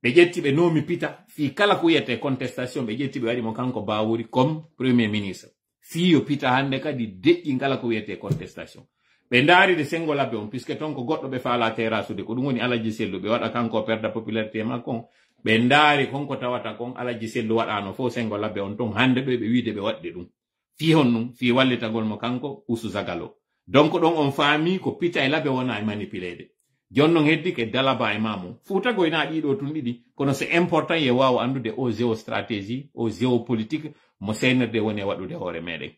be jetti be nomi pita fi kala ko yete contestation be jetti be wadi mo kanko bawuri comme premier ministre fi yo pita hande kadi deƴƴi kala ko yete contestation be ndari de sengo labbe on puisque ton ko goddo be faala terrasse de ko dum woni alaji sellu be wada kanko perda popularité makon be ndari konko tawata kon alaji sellu wadano fo sengo labbe on ton hande do be wiide be wadde dum fi honnum fi wallitagol mo kanko usu zagalo donc don on faami ko pita e labbe wona e manipulede jonnon heddi ke dalaba e mamu futa goyna dido tun didi kono c'est important ye wawa andude o géostratégie o géopolitique mo senerde woni wadude hore meden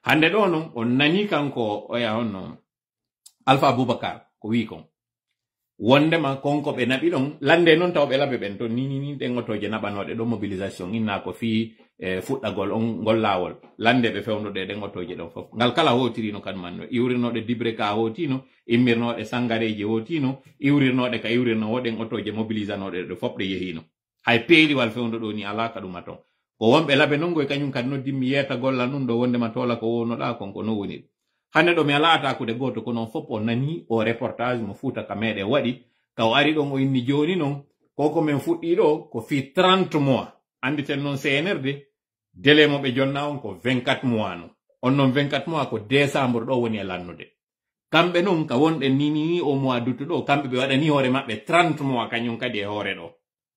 hande do non on nani kanko o ya honno Alpha Abubakar ko wi kon wondema konko be nabi don lande non taw be labbe ben to ni de ngotoje nabanode do mobilisation inna ko fi fuddagol on gol lawol lande be fewndo de ngotoje don fof ngal kala hotirino kan manno iwrinode dibre ka hotino immirnode sangareje hotino iwrinode ka iwrino woden otoje mobilisanode do fop de yehino hay peeli wal fewndo do ni alaka dum aton ko wonbe labbe non goy kanyum kan no dimmi yeta golla nun do wonde ma tola ko wono da kon ko no woni hande do mi alata ko de goto ko non fop on nani o reportage mo futa ka mede wadi ka o ari don o inni joni non koko men fuddi do ko fi 30 mois anditen non CNRD délai mo be jonna on ko 24 mois no on non 24 mois ko décembre do woni e lannude kambe non ka wonde ni o mois d'août do kambe be wada ni hore mabbe 30 mois kanyum kadi e hore do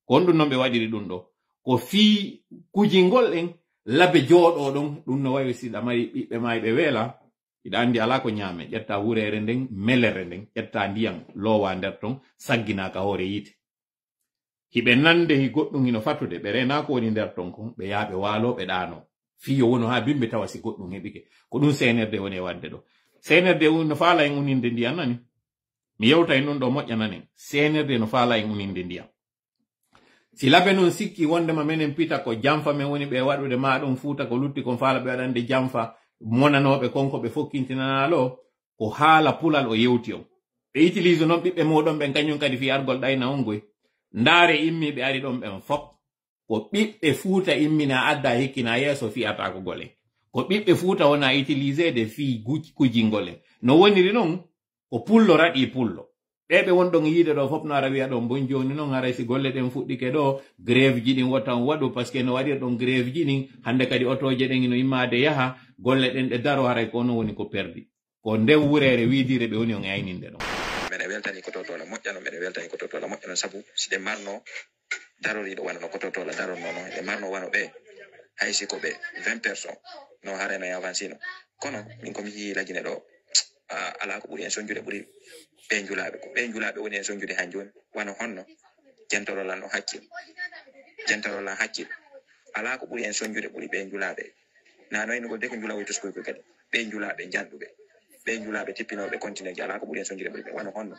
ko ndun non be wadiri dum do ko fi kujingol en labe jodo don dum no wayi sida mari bibbe maybe wela ida andi ala ko nyame jetta wurere nden melere nden jetta ndiyam lowa nder ton saggina ka hore yite hibe nande hi goddum hino fatude be rena ko woni nder ton ko be yaabe walo be dano fiyo wono ha bimbe tawasi goddum hebike ko dum CNRD woni wadde do CNRD no faala en uninde ndiyam nani mi yewta en non do mojjanane CNRD no faala en uninde ndiyam si labe non sikki wonde ma menen pita ko jamfa men woni be wadude ma dum fuuta ko lutti kon faala be wadande jamfa monanobe konko be fokkintinanalo ko haala pulal o yewti on be utilise non bibbe modon be kanyum kadi fi argol dayna on goy ndare immi be ari don ben fop ko bibbe fuuta immina adda hikkina yeso fi ata ko gole ko bibbe fuuta wona utilise de fi kujingole no woniri non ko pullo radi pullo bebe wondon yide do fop no ara wi'a don bon joni non ara si golle den fuddike do grève ji din wotan wadu parce que no wadi don grève ji din hande kadi otoje den no imade yaha golle den de daro haray ko no woni ko perdi ko nde wurere widire be woni on ayninde do mede weltani ko totola mojjano mede weltani ko totola mojjano sabu si de marno darori do wano ko totola daron no de marno wano be haysi ko be 20 personnes no harena ya avancino kono min ko mi lagine do ala ko buri en sonjude buri be njulaabe woni en sonjude hanjoni wano honno jentorola no hakkil jentorola hakkil ala ko buri en sonjude buri be njulaabe na no en go de ko njulaabe to sko ko kadi be njulaabe jandube be njulaabe tippinobe continue ala ko buri en sonjude buri be wano honno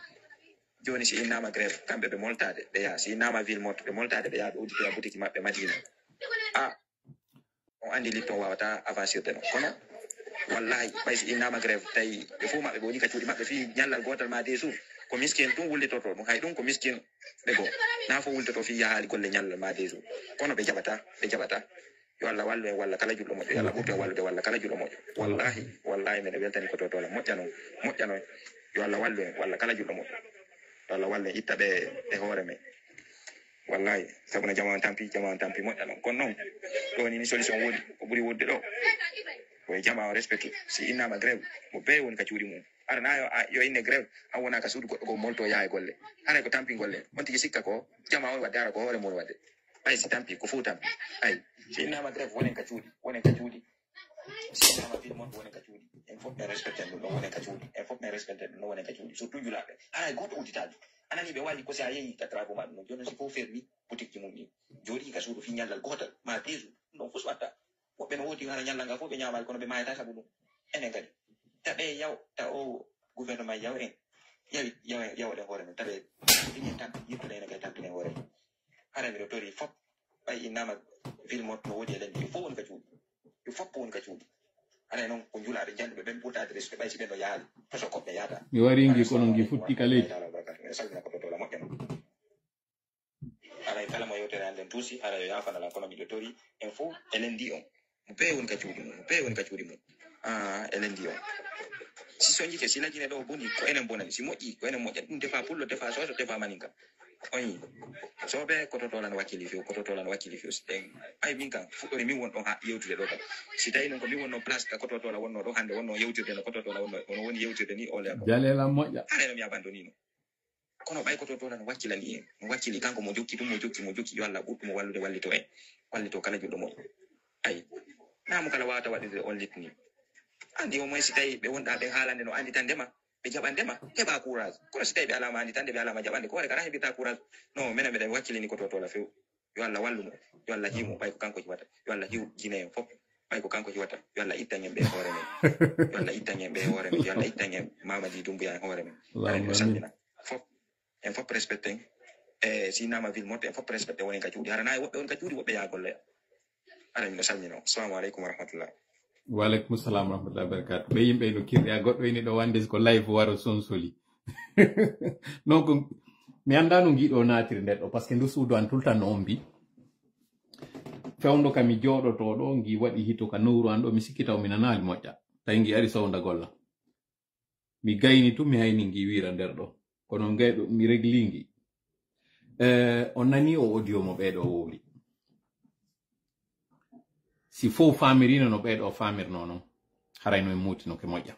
joni si inama grève kambe be moltade be ya si inama ville morte be moltade be ya be uditira boutique mabbe madina on andi lipton wawata avancer de no kono wallahi bay si inama grève tay be fu mabbe boni ka tudi mabbe fi nyallal gotal ma desu ko miskin dum wulle toto dum hay dum ko miskin be go na fo wulle to fi yaali golle nyallal ma desu kono be jabata yo Allah wallu en walla kala jullo mojo yalla buto wallude walla kala jullo mojo wallahi men weltani ko toto la mojjano yo Allah wallu en walla kala jullo mojo yo Allah wallu itta be e hore men wallahi sabuna jama'an tampi mojjano kon non do ni solution wodi ko buri wodde do ko jama respect si inama grève mo be won ka ciudi mum arana yo inne grève an wona ka suudu goddo ko molto yaay golle hare ko tampi golle on tigi sikka ko jama on wadde ara ko hore mon wadde ay si tampi ko fu tampi ay si inama grève wonen ka ciudi si inama film mon wonen ka ciudi en fop me respecte no wonen ka ciudi en fop me respecte no wonen ka ciudi surtout julabe ara goddo uditade anani be wali ko si ayi ka trabo ma no jono si fo fermi boutique mum ni jodi ka suudu fi nyallal gotal ma tesu no fuswata woɓɓe no woti hara ñallanga fof ɓe ñamal kono ɓe mayata sabu ɗum enen kadi taɓe yaw ta o gouvernement yaw en yawoɗe hoore men taɓe ɗinen tan yirtude ene kadi tampine hoore men hara mbiɗo tori fof ɓay innama ville mot no woodi e lendi fof woni ka cuuɗi yo fof woni ka cuuɗi hara noon ko julaɓe janduɓe ɓen ɓurtade respect ɓay si ɓen no yaali toso koɓɓe yaata mi wari ngi kono ngi futti ka leydi salmina ko totola moƴƴano haray kala mo yewtere anden tuusi hara yo yafanala kono miɗo tori en fof e lendi on mo be woni ka cuuɗi mum elendi on si soñjike si lajine ɗo boni ko enen bonani si moƴƴi ko enen moƴƴat ɗum defa pullo defa soso defa maninka oyi sobe ko to lan wakili fi ko to lan wakili fi den ay min kan fudori min won don ha yewtude do si tawi non ko min wonno place ka ko to la wonno do hande wonno yewtude no ko to la wonno woni yewtude ni ole ko jalela moƴƴa ala mi abandoni no kono bay ko to lan wakilani en mo wakili kanko mo jokki yo Allah ɓurɗumo wallude wallito kala juɗo mo ay namu kala wata waɗide on litni andi o moy si tawi ɓe wonɗa ɓe haalande no andi tan ndema ɓe jaɓandema heɓa courage kono si tawi ɓe alama andi tan nde ɓe alama jaɓande ko waɗi kala heɓita courage non minen mbiɗen wakkilini ko tola few yo Allah wallumo yo Allah hiimo ɓay ko kanko hiwata yo Allah hiw jine en fof ɓay ko kanko hiwata yo Allah ittañen ɓe hoore men yo Allah ittañen ɓe hoore men yo Allah ittañen Mamadi Doumbouya en hoore men aɗen yo salmina fof en fof respecten e sinama ville moto en fof respecte woni ka cuuɗi hara nayi woɓɓe woni ka cuuɗi woɓɓe yagolle aɗen yo salmina assalamu aleykum wa rahmatullah waleykum salam rahmatullahi wabarakatu ɓe yimɓe no kirɗe a goɗɗo ini ɗo wande ko live waro sonsoli non ko mi anda no giɗo natiri nder ɗo par ce que ndu suudu an tultan no on mbi fewndo kam mi jooɗoto ɗo gi waɗi hito ka nowru an ɗo mi sikkita o mi nanali moƴƴa tawi gi ari sowda golla mi gayni tum mi hayni gi wira nder ɗo kono gayɗo mi reglingi on nani o audio mo ɓeɗo wowli si fo famirino no ɓeɗo famirno non harayno e mutino ke moƴƴa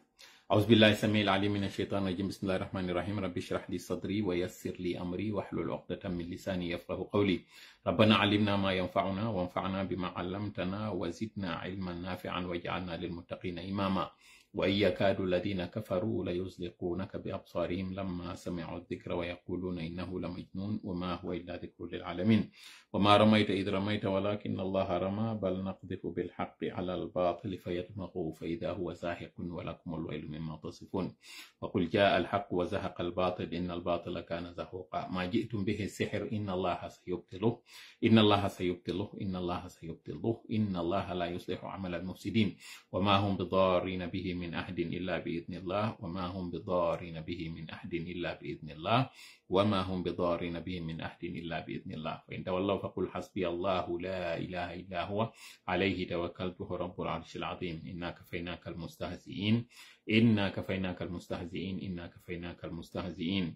أعوذ بالله السميع العليم من الشيطان الرجيم بسم الله الرحمن الرحيم رب اشرح لي صدري ويسر لي أمري واحلل عقدة من لساني يفقهوا قولي ربنا علمنا ما ينفعنا وانفعنا بما علمتنا وزدنا علما نافعا واجعلنا للمتقين إماما وإن يكاد الذين كفروا ليزلقونك بأبصارهم لما سمعوا الذكر ويقولون إنه لمجنون وما هو إلا ذكر للعالمين وما رميت إذ رميت ولكن الله رمى بل نقذف بالحق على الباطل فيدمغه فإذا هو زاهق ولكم الويل مما تصفون وقل جاء الحق وزهق الباطل إن الباطل كان زهوقا ما جئتم به السحر إن الله سيبطله إن الله سيبطله إن الله سيبطله إن الله لا يصلح عمل المفسدين وما هم بضارين به من أحد إلا بإذن الله وما هم بضارين به من أحد إلا بإذن الله وما هم بضارين به من أحد إلا بإذن الله فإن تولوا فقل حسبي الله لا إله إلا هو عليه توكلت رب العرش العظيم إنا كفيناك المستهزئين إنا كفيناك المستهزئين إنا كفيناك المستهزئين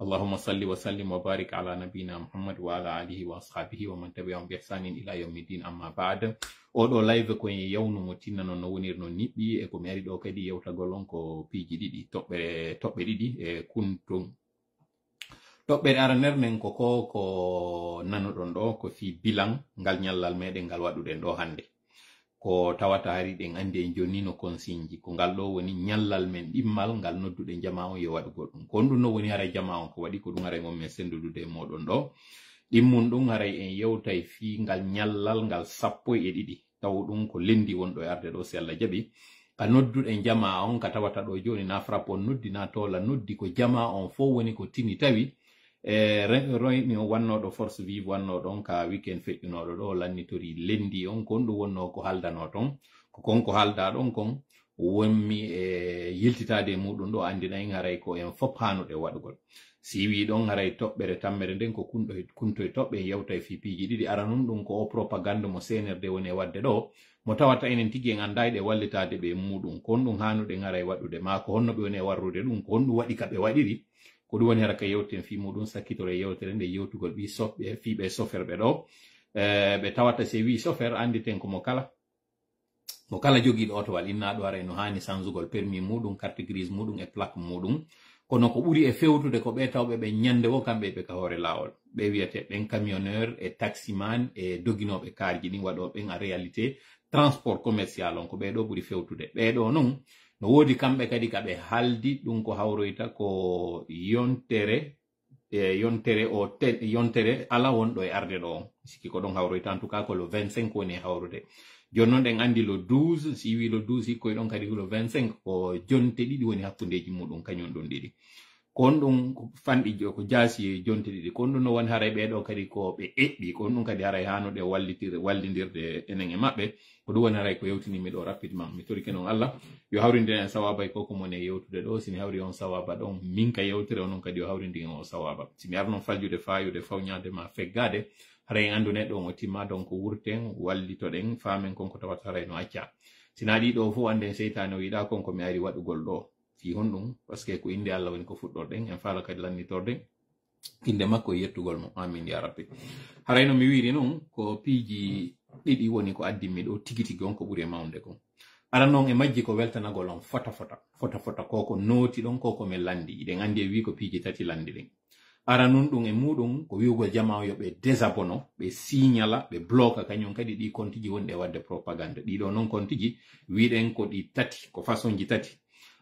اللهم صل وسلم وبارك على نبينا محمد وعلى آله وأصحابه ومن تبعهم بإحسان إلى يوم الدين أما بعد oɗo live ko yawnu mo tinna non no wonir no niɓɓi e ko mi ari ɗo kadi yewtagol on ko piiji ɗiɗi toɓɓe ɗiɗi e kuntum toɓɓere araner nen ko nanoɗon ɗo ko fi bilan ngal ñallal meɗen ngal waɗuɗen ɗo hande ko tawata hari ɗen andi en joni no consigne ko ngal ɗo woni ñallal men ɗimmal ngal nodduɗen jama on yo waɗugo ɗum ko ɗum no woni haray jama on ko waɗi ko ɗum haray on men sendudude e moɗon ɗo ɗimmun ɗum haray en yewtay fi ngal ñallal ngal 12 taw ɗum ko lendi wonɗo e arde ɗo si Allah jaɓi ka nodduɗen jama on ka tawata ɗo joni na frappe on noddi na tola noddi ko jama on fo woni ko tini tawi roymi o wannoɗo force vive wannoɗon ka weekend feƴƴunoɗo ɗo lannitori lendi on kon ɗum wonno ko haldano ton ko konko halda ɗon kon wonmi e yiltitade muɗum ɗo andinayi haray ko en fop hanuɗe waɗugol si wi ɗon haray toɓɓere tammere nden ko kunto e toɓɓe yewta e fipiiji ɗiɗi ara nun ɗum ko o propagande mo senerde woni e wadde ɗo mo tawata enen tigi en andayɗe wallitade ɓe muɗum kon ɗum hanuɗe haray waɗude ma ko honno ɓe woni e warrude ɗum ko on ɗum waɗi ka ɓe waɗiri ko ɗum woni hara ka yewten fi muɗum sakkitore yewtere nde yewtugol ɓi soɓɓe fiɓe soferɓe ɗo ɓe tawata se wi sofer anditen ko mo kala jogiiɗo otowal innaɗo haray no hani sansugol permis muɗum carte grise muɗum e plaque muɗum kono ko ɓuri e fewtude ko ɓe tawɓe ɓe ñande wo kamɓe ɓe ka hoore lawol ɓe wiyete ɓen camionneur e taximan e doginoɓe karji ɗin waɗoɓen en réalité transport commercial on ko ɓeɗo ɓuri fewtude ɓeɗo noon no woodi kamɓe kadi ka ɓe haldi ɗum ko hawroyta ko yontere ala wonɗo e arde ɗo on sikki ko ɗon hawroyta en tout cas ko le 25 woni hawrude joni noon ɗen andi le 12 si wi le 12 hikkoye ɗon kadi le 25 ko jonte ɗiɗi woni hakkundeji muɗum kañum ɗum ɗiɗi kon ɗum fanɗi ko jaasi jonte ɗiɗi kon ɗum no woni haray ɓeɗo kadi ko ɓe eɓɓi kon ɗum kadi haray hanuɗe wallidirde enen e maɓɓe ko ɗum woni haray ko yewtinimi ɗo rapidement mi torike noon Allah yo hawrinde en sawaba e koko mon e yewtude ɗo simi hawri on sawaba ɗon min ka yewtere onon kadi yo hawrindi en o sawaba simi ar noon faljude fayude fawñade ma feggade haray andu neɗɗo on o timma donc wurten wallitoɗen famen konko tawata haray no acca sina ɗiɗo fof anden seytane o yiɗa konko mi ari waɗugol ɗo fi honɗum par ce que ko inde Allah woni ko fuɗɗorɗen en faala kadi lannitorden inde makko yettugol mo amin ya rabbi harayno mi wiri non ko piiji ɗiɗi woni ko addimi ɗo tigitigi on ko ɓuri mawde ko ara noon e majji ko weltanagol on fota koko nooti ɗon koko min landi iɗen andi e wi ko piiji tati landi ɗen ara nun ɗum e muɗum ko wiwgol jama yo ɓe désabono ɓe signala ɓe bloka kañum kadi ɗi kontiji wonɗi e wadde propagande ɗiɗo noon kontiji wiɗen ko ɗi tati ko façon ji tati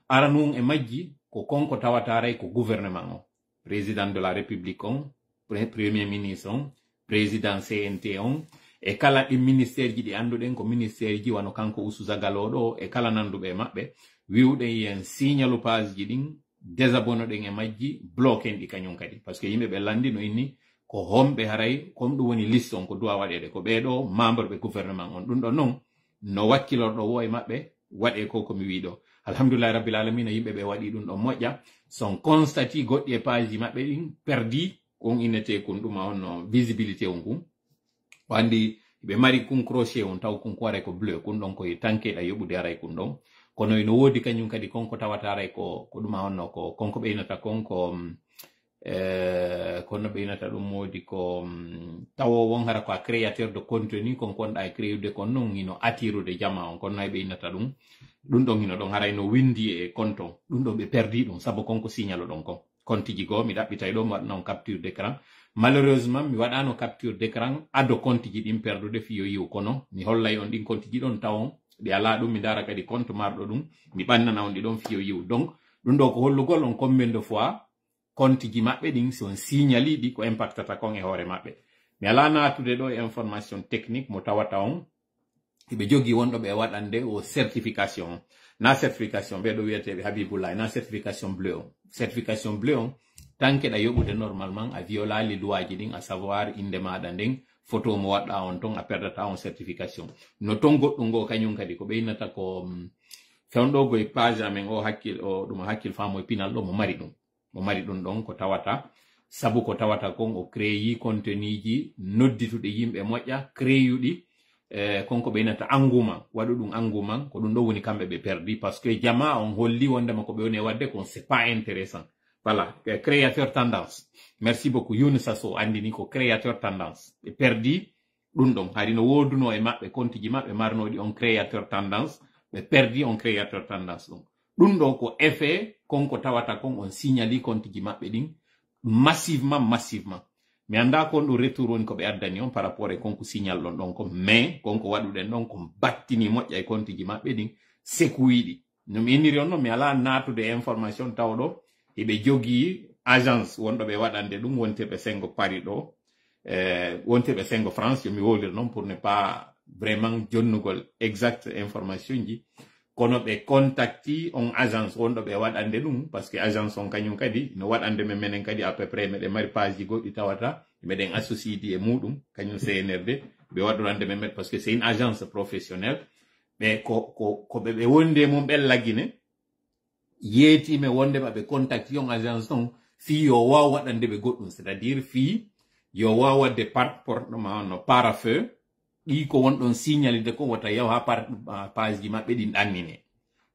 ara nun e majji ko konko tawataray ko gouvernement o président de la république on premier ministre on président CNT on e kala ɗi ministére ji ɗi annduɗen ko ministére ji wano kanko Ususa Galoɗo e kala nanduɓe e maɓɓe wiwɗen yen signalu page ji ɗin désabono ɗen e majji bloquen ɗi kañum kadi par ce que yimɓe ɓe landi no inni ko homɓe haray comme ɗum woni liste on ko duwa waɗede ko ɓeɗo membre ɓe gouvernement on ɗum ɗo noon no wakkilorɗo wo e maɓɓe waɗe ko komi wiɗo alhamdoulillahi rabbil alamina yimɓe ɓe waɗi ɗum ɗo moƴƴa son constati goɗɗi e page ji maɓɓe ɗin perdi on innete kun ɗuma on no visibilité on kun wandi ɓe mari kun crochet on taw kun ko waray ko bleu kun ɗon koye tankeɗa yoɓude aray kun ɗon kono ino woodi kañum kadi konko tawataray ko ɗuma honno ko konko ɓeynata kon ko kono ɓeynata ɗum woodi ko tawo won hara ko a créateur de contenu kon konɗa e créude kon noon ino attirude jama on kono hay ɓeynata ɗum ɗum hino ɗon haray no windi e compte on ɗum ɗon ɓe perdi ɗum sabu konko signalo ɗon kon kontiji goo mi ɗaɓɓitay ɗo mi waɗa on capture d'écran malheureusement mi waɗano capture d'écran ado kontiji ɗin perdude fiyo yiw kono mi hollay on ɗin kontiji ɗon tawon ɗi ala ɗum mi dara kadi compte marɗo ɗum mi ɓannana on ɗi ɗon fiyo yiw donc ɗum ɗo ko hollugol on combien de fois compte ji maɓɓe ɗin son signali ɗi ko impactata kon e hoore maɓɓe mi ala natude ɗo e information technique mo tawata on ɓe jogi wonɗo ɓe waɗande o certification na certification ɓeɗo wiyeteɓe Habiboulaye na certification bleu on tan keɗa yoɓude normalement a violali loi ji ɗin à savoir inde maɗa nden photo mo waɗɗa on ton a perdata on certification no ton goɗɗum ngo kañum kadi ko ɓeynata ko fewɗo goye page amen o ɗum hakkil famo e pinal ɗo mo mari ɗum ɗon ko tawata sabu ko tawata kon o créyi contenu ji noddituɗe yimɓe moƴƴa créyuɗi konko ɓeynata engouement waɗu ɗum engouement ko ɗum ɗo woni kamɓe ɓe perdi par ce que jama on holli wondema ko ɓe woni wadde kon c'est pas intéressant voilà créateur tendance merci beaucoup Younousa Sow andini ko créateur tendance ɓe perdi ɗum ɗon hari no woduno e maɓɓe kontiji maɓɓe marnoɗi on créateur tendance ɓe perdi on créateur tendance ɗum ɗon ko effet konko tawata kon on signali kontiji maɓɓe ɗin massivement mi anda kon ɗum retour woni ko ɓe addani on par rapport e konko signal ɗon ɗon ko mais konko waɗuɗen ɗon ko battini moƴƴa e kontiji maɓɓe ɗin sekuyiɗi no mi inniri on noon mi ala natude information tawɗo eɓe jogi agence wonɗo ɓe waɗande ɗum wonteɓe sengo Paris ɗo wonteɓe sengo France yomi wolir noon pour ne pas vraiment jonnugol exact information ji kono ɓe contacti on agence wonɗo ɓe waɗande ɗum par ce que agence on kañum kadi no waɗande men menen kadi à peu près meɗen mari page ji goɗɗi tawata meɗen associé di e muɗum kañum CNRD ɓe waɗorande men par ce que c'est une agence professionnelle ɓe ko ɓe wonde mum ɓen laggine yeetime wondema ɓe contacti on agence on fi yo waw waɗande ɓe goɗɗum c'est à dire fi yo waw wadde portement no parafeu ɗi ko wonɗon signalide ko wata yaw ha page ji maɓɓe ɗin ɗannine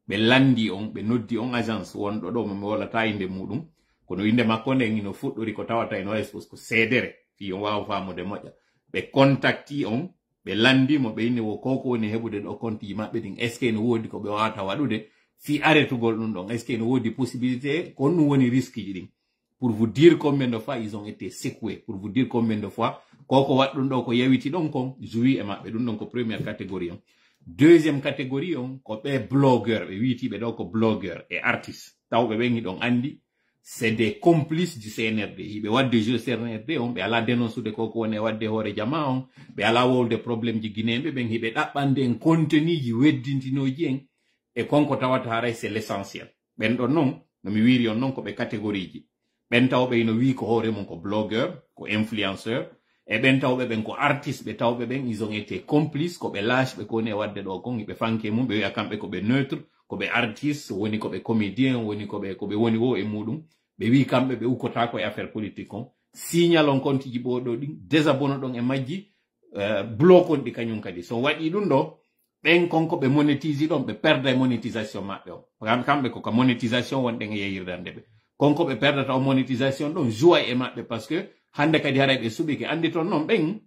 ɓe landi on ɓe noddi on agence wonɗo ɗo mi wolata inde muɗum kono inde makko nden ino fuɗɗori ko tawata eno expose ko seedere fi on wawa famude moƴƴa ɓe contacti on ɓe landimo ɓe inni wo koko woni heɓude ɗo compte ji maɓɓe ɗin est ce que no wodi ko ɓe wawata waɗude fi arrêtugol ɗum ɗon est ce que no wodi possibilité kon ɗum woni risque ji ɗin pour vous dire combien de fois ils ont été secoués pour vous dire combien de fois koko waɗ ɗum ɗo ko yawiti ɗon kon joui e maɓɓe ɗum ɗon ko première catégorie on deuxième catégorie on ko ɓe blogueur ɓe witiɓe ɗo ko blogueur et artiste tawɓe ɓen hiɗon andi c'est des complices du CNRD hiɓe wadde jeu CNRD on ɓe ala dénoncude koko woni e wadde hoore jama on ɓe ala wowde probléme ji guinéɓe ɓen hiɓe ɗaɓɓande en contenu ji weddintinoji en e konko tawata haray c'est l'essentiel ɓen ɗon noon no mi wiri on noon ko ɓe catégorie ji ɓen tawɓe ino wi ko hoore mum ko blogueur ko influenceur e ɓen tawɓe ɓen ko artiste ɓe tawɓe ɓen ils ont été complices ko ɓe lâche ɓe koni e wadde ɗo kon hiɓe fanke mum ɓe wiya kamɓe ko ɓe neutre ko ɓe artiste woni ko ɓe comédien woni ko ɓe woni o e muɗum ɓe wi kamɓe ɓe ukkotako e affaire politique on signal on kontiji ɓoɗo ɗin désabono ɗon e majji bloque on ɗi kañum kadi so waɗi ɗum ɗo ɓen konko ɓe monétise ɗon ɓe perda e monétisation maɓɓe o kamɓe koko monétisation wonɗen e yeyirdande ɓe konko be perdata o monétisation don joie e mabbe parce que hande kadi haray be subi ke andi ton non ben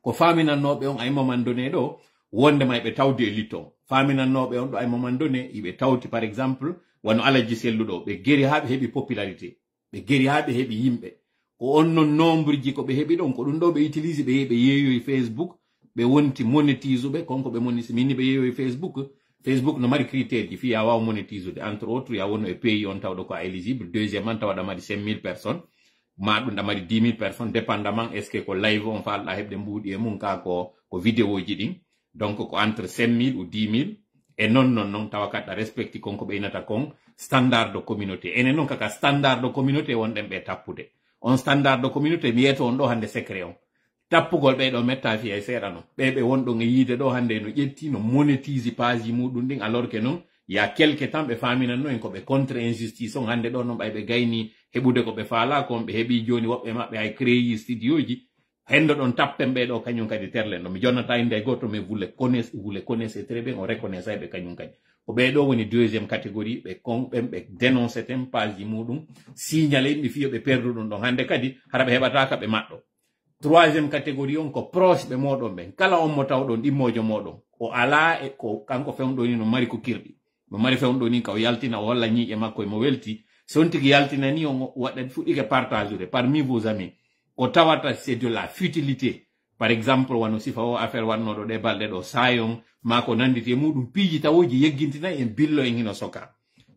ko faminannobe on ay moment donné do wonde may be tawdi e liton faminannobe on do ay moment donné ibe tawti par exemple wano alaji selludo be geri habe hebi popularité be geri habe hebi yimbe ko on non nombre ji ko be hebi don ko dum do be utilise be yeeyo Facebook be wonti monétise be konko be monisi minni be yeeyo Facebook no mari critère ji fi ya wa monétise de entre autres ya wono e pays on tawdo ko éligible deuxièmement tawda mari 5000 personnes ma dum damari 10000 personnes dépendamment est ce que ko live on faala hebde mbudi e mun ka ko vidéo ji din donc ko entre 5000 ou 10000 et non tawakata respecti konko be inata kon standard de communauté ene non kaka standard de communauté won dem be tappude on standard de communauté mi yeto on do hande secret on tappugol be do metta fi ay serano be wondo ngi yide do hande no jetti no monétise page mudum din alors que non ya quelque temps be famina no en ko be contre injustice on hande do non bay be gayni hebude ko be faala ko be hebi joni wobbe mabbe ay créer studio ji hendo don tappen be do kanyum kadi terlen no mi jonnata inde goto me vous le connaissez très bien on reconnaît be kanyum kadi ko be do woni deuxième catégorie be kon be dénoncer tem page mudum signaler mi fiyo be perdu don hande kadi harabe hebata ka be maddo troisième catégorie on ko proche be modon ben kala on mo tawdon dimmojo modon o ala e ko kanko fewndo ni no mari ko kirdi mo mari fewndo ni ka o yaltina walla nyi'e makko e mo welti sontigi yaltina ni on wadda fudike partager parmi vos amis o tawata c'est de la futilité par exemple wano sifa o affaire wanno do de balde do sayon mako nandite mudum piji tawoji yeggintina en billo en hino soka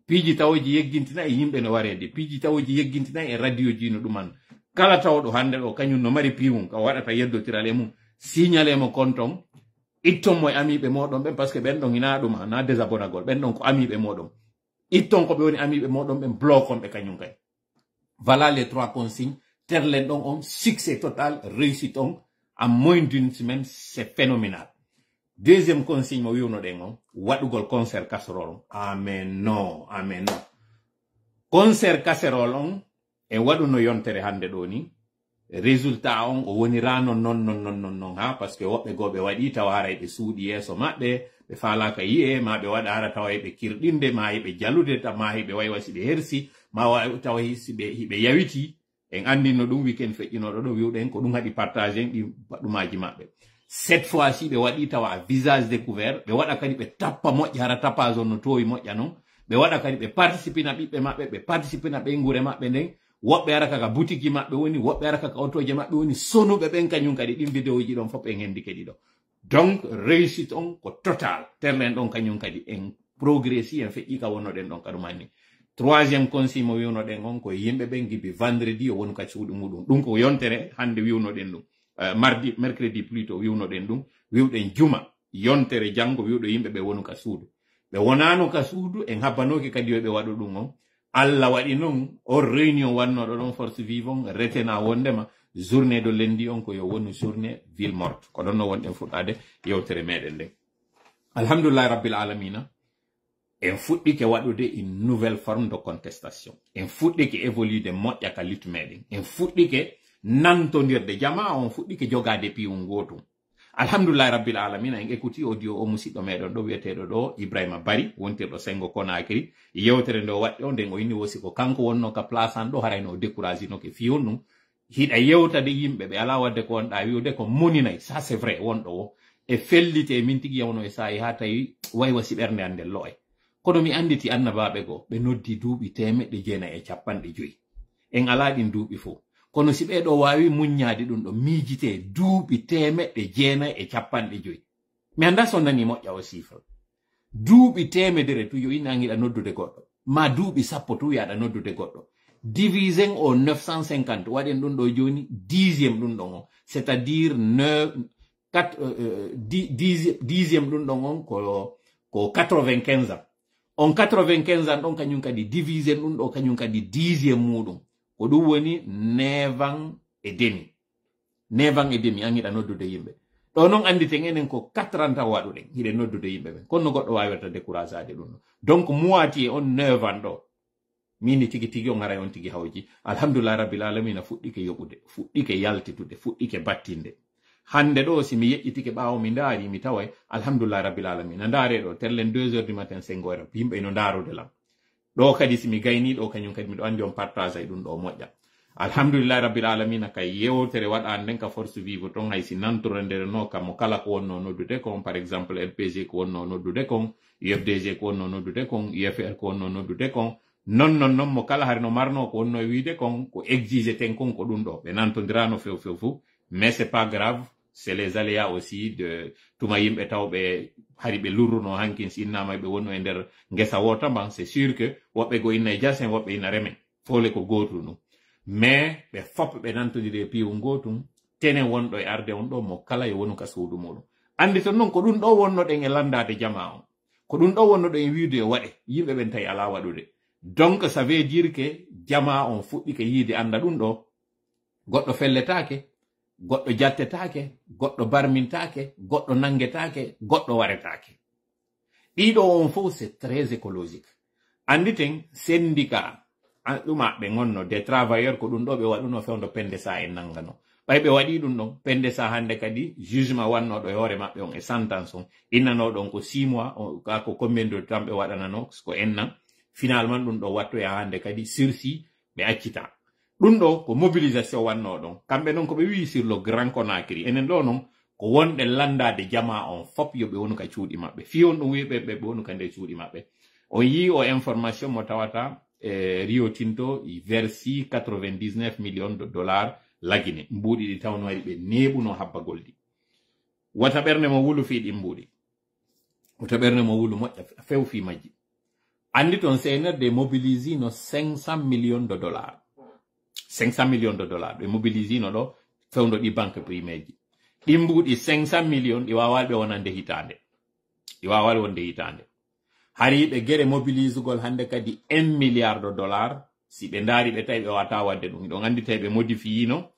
piji tawoji yeggintina e yimbe no warede piji tawoji yeggintina e radio ji no duman kala tawdo hande do kanyum no mari piwum ka wadata yeddotirale mum signalé mo konton itton moy amibe modon ben parce que ben don ina dum na désabonnagol ben don ko amibe modon itton ko be woni amibe modon ben bloquon be kanyum kay voilà les trois consignes terlen don on succès total réussite on en moins d'une semaine c'est phénoménal deuxième consigne mo wiwno den on wadugol concert casserole amen non concert casserole on en waduno yontere hande do ni résultat on o woni rano non ha parce que wobbe gobe wadi tawara be suudi yeso mabbe be faala ka yi'e ma be wada ara tawa be kirdinde ma be jalude ta ma be waywasi be hersi ma wa tawa be yawiti en andi no dum weekend feƴino do wiwden ko dum hadi partager di badumaji mabbe cette fois ci be wadi tawa visage découvert be wada kadi be tappa moƴƴi hara tapage no towi moƴƴa non be wada kadi be participer na bibbe mabbe be participer na be ngure mabbe den wobbe ara kaka boutique mabbe woni wobbe ara kaka autoje mabbe woni sonube ben kanyum kadi dim vidéo ji don fop en hendi kedi do donc réussite on ko total terlen don kanyum kadi en progressi en feƴƴi ka wono den don kadumani troisième consigne mo wiwno den on ko yimbe ben gibi vendredi o wonu ka cuudu mudum dum ko yontere hande wiwno den dum mercredi plutôt wiwno den dum wiwden juma yontere jango wiwdo yimbe be wonu ka suudu be wonano ka suudu en habbanoki kadi be wadu dum on Allah wadi non o réunion wanno do don force vivant retena wondema journée de lundi on ko yo wonu journée ville morte ko don no wonden fuddade yewtere meden de alhamdulillah rabbil alamin en fuddike wadude une nouvelle forme de contestation en fuddike évoluer de moƴƴa ka lutte meden en fuddike nantondirde jama on fuddike jogade piwum gotum alhamdulillah rabbil alamin en écouti audio o musiddo medon do wietedo do Ibrahima Bari wontirdo Sengo Konakri yewtere ndo wadde o den o inni wosi ko kanko wonno ka place an do harayno décourager no ke fiwonnu hida yewtade yimbe be ala wadde ko wonda wiwde ko moninay ça c'est vrai wondo o e fellite min tigi yawno e sayi ha tawi way wasi bernde ande lo'e kono mi anditi annababe go be noddi duubi temedde jeena e capande joyi en ala din duubi fo kono si be do wawi munyade dum do miijite duubi temedde jeena e capande joyi mi anda so nani moƴƴa o chiffre duubi temedere tu yo inangi da noddude goddo ma duubi sappo tu yaada noddude goddo divisé au 950 waden dum do joni 10e dum don c'est-à-dire 10e dum don ko 95 ans on 95 ans don kanyum kadi divisé dum do kanyum kadi 10e mudum ko dum woni 9 ans et demi angi da noddude yimbe do non andi tengenen ko 40 ans wadude hide noddude yimbe ben kono goddo wawata décourager dum donc moitié on 9 ans do mini tigi on ngaray on tigi hawji alhamdulillah rabbil alamin fuddike yobude fuddike yaltitude fuddike battinde hande do si mi yettike baawo mi ndaari mi taway alhamdulillah rabbil alamin ndare do tellen 2h du matin sengora yimbe no ndarude lam do kadi simi gayni do kanyum kadi mi do andi on partage dum do moƴƴa alhamdulillah rabbil alamin kay yewtere wada nden ka force vive ton hay si nantoro nder no kam mo kala ko wonno noddude kon par exemple LPG ko wonno noddude kon UFDG ko wonno noddude kon UFR ko wonno noddude kon non mo kala har no marno ko wonno wiide kon ko exige ten kon ko dum do be nantondirano few fu mais c'est pas grave c'est les aléas aussi de tuma yimbe tawbe hari be lurruno hankin sinnama be wonno e nder ngesa wota ban c'est sûr que wobbe go inna jasen wobbe ina remen fole ko gotu no mais be fop be nantodire piwu gotum tenen wondo e arde on do mo kala e wonu ka suudu modum andi to non ko dum do wonno den e landade jama on ko dum do wonno do e wiide wade yimbe ben tay ala wadude donc ça veut dire que jama on fuddi ke yide anda dum do goddo felletaake goddo jattetaake goddo barmintake goddo nangetaake goddo waretaake dido on fo c'est très écologique andi ten syndicat duma be ngonno des travailleurs ko dum do be waduno fewndo pende sa en nangano bay be wadi dum don pende sa hande kadi jugement wanno do yore mabbe on e sentence on innano don ko 6 mois ka ko combien de temps be wadanano ko enna finalement dum do watto ya hande kadi sursis be accita dum do ko mobilisation wanno don kambe non ko be wi sur le grand Conakry enen do non ko wonde landade jama on fop yobe wonu ka ciudi mabbe fi on dum wiibe be wonu ka de ciudi mabbe on yi o information mo tawata Rio Tinto i versi 99 millions de dollars lagine mbudi di tawno wari be nebuno habba goldi wata berne mo wulu fi di mbudi wata berne mo wulu mo few fi majji andi ton sener de mobiliser no 500 millions de dollars 500 millions de dollars be mobiliser no do fewndo di banque primeji di mbudi 500 millions di wawal be wonande hitande di wawal wonde hitande hari be gere mobilise gol hande kadi 1 milliard de dollars si be ndari be tay be wata wadde dum do ngandi tay be modifino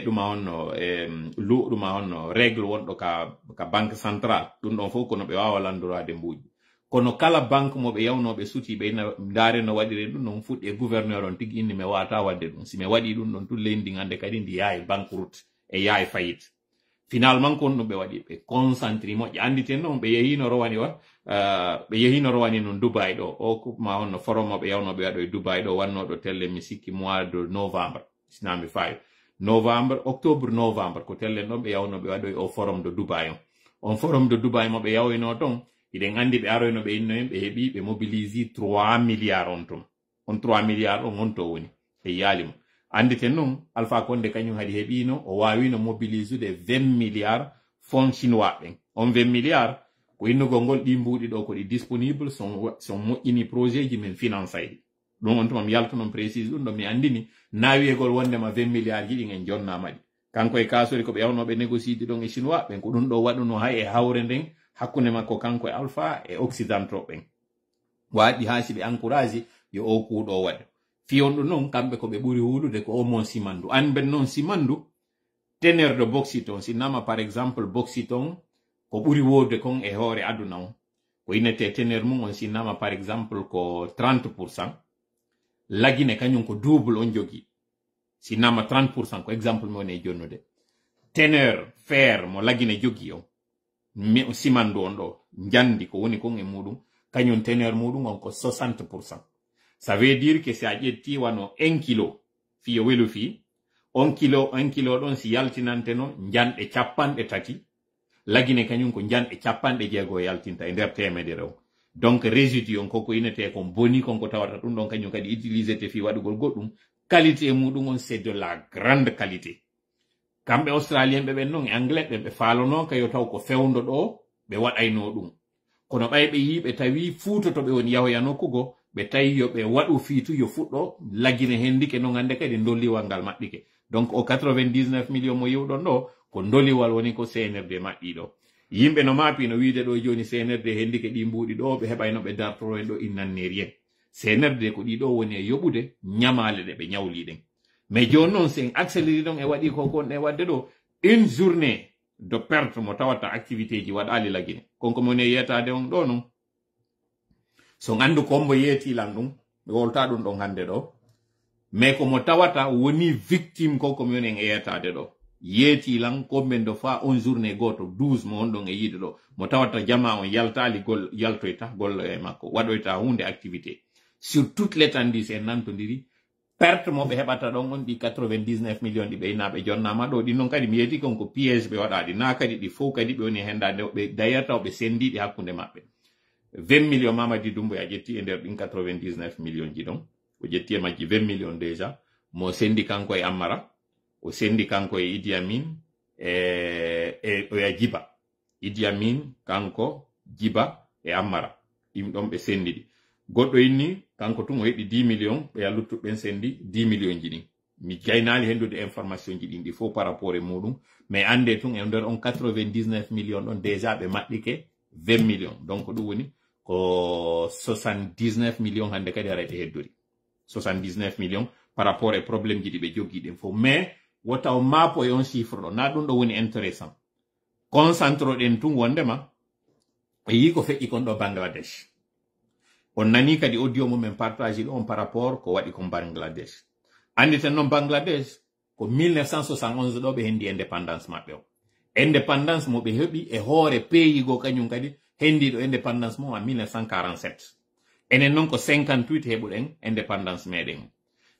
duma onno duma onno règle wondo ka banque centrale dum don fo kono be wawa landorade mbuji kono kala banque mo be yawno be suti be ndare no wadire dum non fudde gouverneur on tigi inni me wata wadde dum si me wadi dum don tout lendi ngande kadi ndi yaay banqueroute e yaay faillite finalement kon no be wadi be concentré mo andi ten non be yehino rowani wa be yehino rowani non Dubai do o ko ma on forum be yawno be wado e Dubai do wanno do telle mi sikki mois de novembre sinami 5 novembre octobre novembre ko telle no be yawno be wado o forum de Dubai on forum de Dubai mo be yawino ton ide ngandi be aroyno be inno be hebi be mobiliser 3 milliards on ton on 3 milliards on to woni e yalimo andite non Alpha Condé kanyum hadi hebino o wawino mobiliser de 20 milliards fonds chinois ben on 20 milliards ko inno gongol di mbudi do ko di disponible son mo ini projet ji men financé don on to mam yalto non précise dum do mi andini nawi e gol wonde ma 20 milliards ji ngen jonna madi kanko e kasori ko be yawno be négocier don e chinois ben ko dum do waduno hay e hawre den hakkunde makko kanko e Alpha e occidentaux ben wadi hasi be encourager yo o ku do wad fiyon do non kambe ko be buri hulude ko o mon simandu an ben non simandu teneur de bauxite si nama par exemple bauxite ko buri wode kon e hore aduna on ko inete teneur mum on si nama par exemple ko 30% lagine kanyum ko double on jogi si nama 30% ko exemple mo ne jonnude teneur fer mo lagine jogi on mi simandu on do njandi ko woni kon e mudum kanyum teneur mudum on ko 60%. Ça veut dire que si a jetti wano 1 kilo fi welu fi 1 kilo don si yaltinante no njande capande tati lagine kanyum ko njande capande jeego yaltinta e der temede rew donc résidu on koko inete ko boni kon ko tawata dum don kanyum kadi utiliser te fi wadugol goddum qualité mudum on c'est de la grande qualité kambe australien be ben non anglais be faalono kayo taw ko fewndo do be wadayno dum kono baybe yibe tawi fuuto to be woni yahoyano kugo be tawi yo be wadu fitu yo fuddo lagine hendike no ngande kadi ndolliwal ngal mabbike donc o 99 millions mo yewdon do ko ndolliwal woni ko CNRD mabbi do yimbe no mapi no wiide do joni CNRD hendike di mbudi do be hebay no be dartoro en do innanne rien CNRD ko di do woni e yobude nyamale de be nyawli den mais joni non sen accélérer don e wadi ko kon e wadde do une journée de perte mo tawata activité ji wadali lagine konko mo ne yetade on do non so ngandu kombo yeti landum be wolta dum do hande do mais ko mo tawata woni victime ko commune en yetade do yeti lan kombe do fa on journée goto 12 mo on do e yido do mo tawata jama on yaltali gol yaltoyta gol e makko wadoyta hunde activité sur toute l'étendue sen nantodiri perte mo be hebata don on di 99 millions di be inabe jonnama do di non kadi mi yeti kon ko piège be wadadi na kadi di fo kadi be woni hendade be dayata be sendi di hakkunde mabbe 20 millions Mamadi Doumbouya jetti e der din 99 millions ji don o jetti e majji 20 millions déjà mo sendi kanko e Amara o sendi kanko e Idi Amin o ya Jiba Idi Amin kanko Jiba e Amara im don be sendi di goddo inni kanko tun o hebi 10 millions be ya luttu ben sendi 10 millions ji din mi jaynali hendude information ji din di fo par rapport e mudum mais ande tun e der on 99 millions don déjà be maddike 20 millions donc dum woni ko 79 millions hande kadi arayde heddori 79 millions par rapport e problème ji be jogi den fo mais wota o mapo e on chiffre do na dum do woni intéressant concentro den tun wondema e yi ko fe'i kon do Bangladesh on nani kadi audio mo men partage on par rapport ko wadi ko Bangladesh andi tan non Bangladesh ko 1971 do be hendi indépendance mabbe o indépendance mo be hebi e hoore pays go kanyum kadi hendi do indépendance mo en 1947 enen non ko 58 hebulen indépendance meden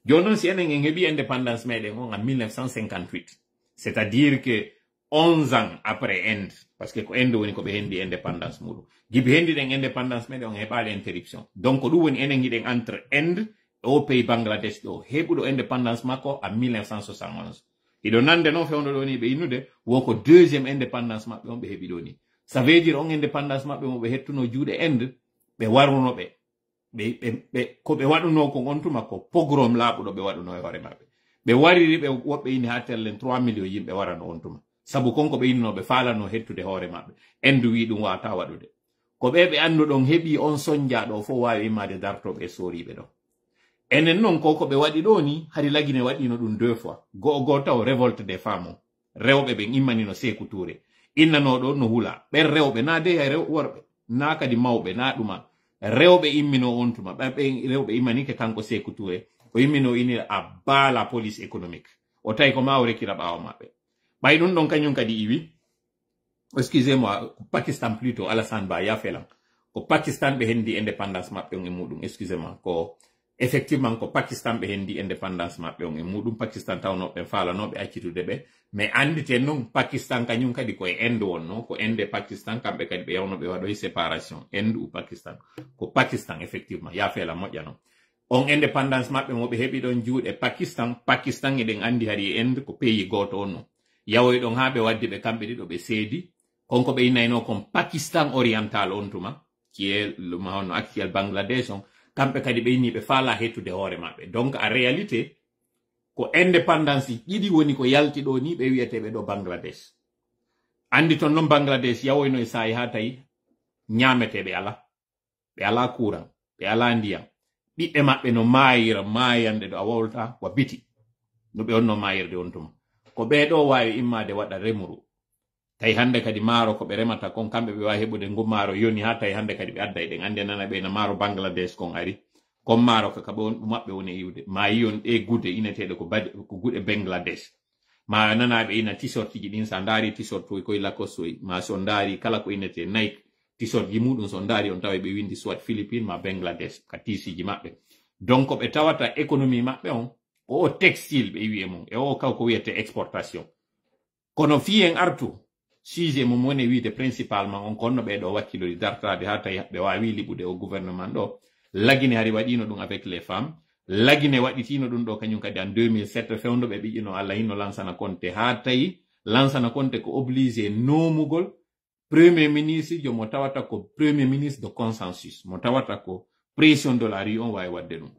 jonon si enen en hebi indépendance meden on en 1958 c'est-à-dire que 11 ans après Inde parce que ko Inde woni ko be hendi indépendance mudu gibi hendi den indépendance meden on hebale interruption donc du woni enen giden entre Inde au pays Bangladesh do hebudo indépendance mako en 1971 ido nande non fewndo do ni be inude woko deuxième indépendance mabbe on be hebi do ni ça veut dire on indépendance mabbe mo be hettuno juude Inde be waruno be ko be waduno ko gontuma ko pogrom laabudo be waduno e hore mabbe be wariri be wobbe ini hatellen 3 millions yimbe warano ontuma sabu konko be inno be falano hettude hore mabbe Inde wi dum wata wadude ko be andu don hebi on sonja do fo wawi imade dartobe soribe do enen non ko be wadi do ni hari lagine wadi no dum deux fois go taw révolte des femmes rewbe be immanino Sékou Touré innano do no hula be rewbe na de rew worbe na kadi mawbe na duma rewbe immino ontuma be rewbe immanike kanko Sékou Touré o immino ini a bala police économique o tay ko mawre kira bawo mabbe bay dun don kanyum kadi iwi excusez-moi Pakistan plutôt Alassane Ba ya felam ko Pakistan be hendi indépendance mabbe on e mudum excusez-moi ko effectivement ko Pakistan be hendi indépendance mabbe on e mudum Pakistan tawno be falano be accitude be mais andite non Pakistan kanyum kadi ko e Inde wonno ko Inde Pakistan kambe kadi be yawno be wado séparation Inde ou Pakistan ko Pakistan effectivement ya fela mojjano on indépendance mabbe mo be hebi don juude Pakistan eden andi hari Inde ko pays goto onno yawoy don habe waddi be kambe dido be seedi konko be inayno kon Pakistan oriental ontuma qui est le mahon actuel Bangladesh on kambe kadi be ni be fala hettude hore mabbe donc en réalité ko indépendance yidi woni ko yalti do ni be wiete be do Bangladesh andi ton non Bangladesh yawoyno sai ha tay nyamete be ala courant be ala ndiyam bibbe mabbe no mayande do awolta wa biti no be onno mayirde on tum ko be do wawi immade wada remuru tay hande kadi maro ko be remata kon kambe be wawi hebude ngum maro yoni ha tay hande kadi be adda den ande nana be na maro Bangladesh kon ari kom maro ka be mabbe woni yiwde ma yon e gude inetede ko bade ko gude Bangladesh ma nana be ina t-shirt ji din sa ndari t-shirt ko ila ko soy ma so ndari kala ko inete Nike t-shirt ji mudun so ndari on tawe be windi soit Philippines ma Bangladesh ka tisi ji mabbe donc be tawata économie mabbe on o textile be wi'e mum e o kaw ko wi'ete exportation kono fi en artu sujet mum woni wiide principalement on konno be do wakkilori dartade ha tay be wawi libude o gouvernement do lagine hari wadino dum avec les femmes lagine waditino dum do kanyum kadi en 2007 fewndo be bijino alla hinno lansana Conte ha tay lansana Conte ko obligé nomugol premier ministre jo mo tawata ko premier ministre de consensus mo tawata ko pression de la rue on wawi wadde dum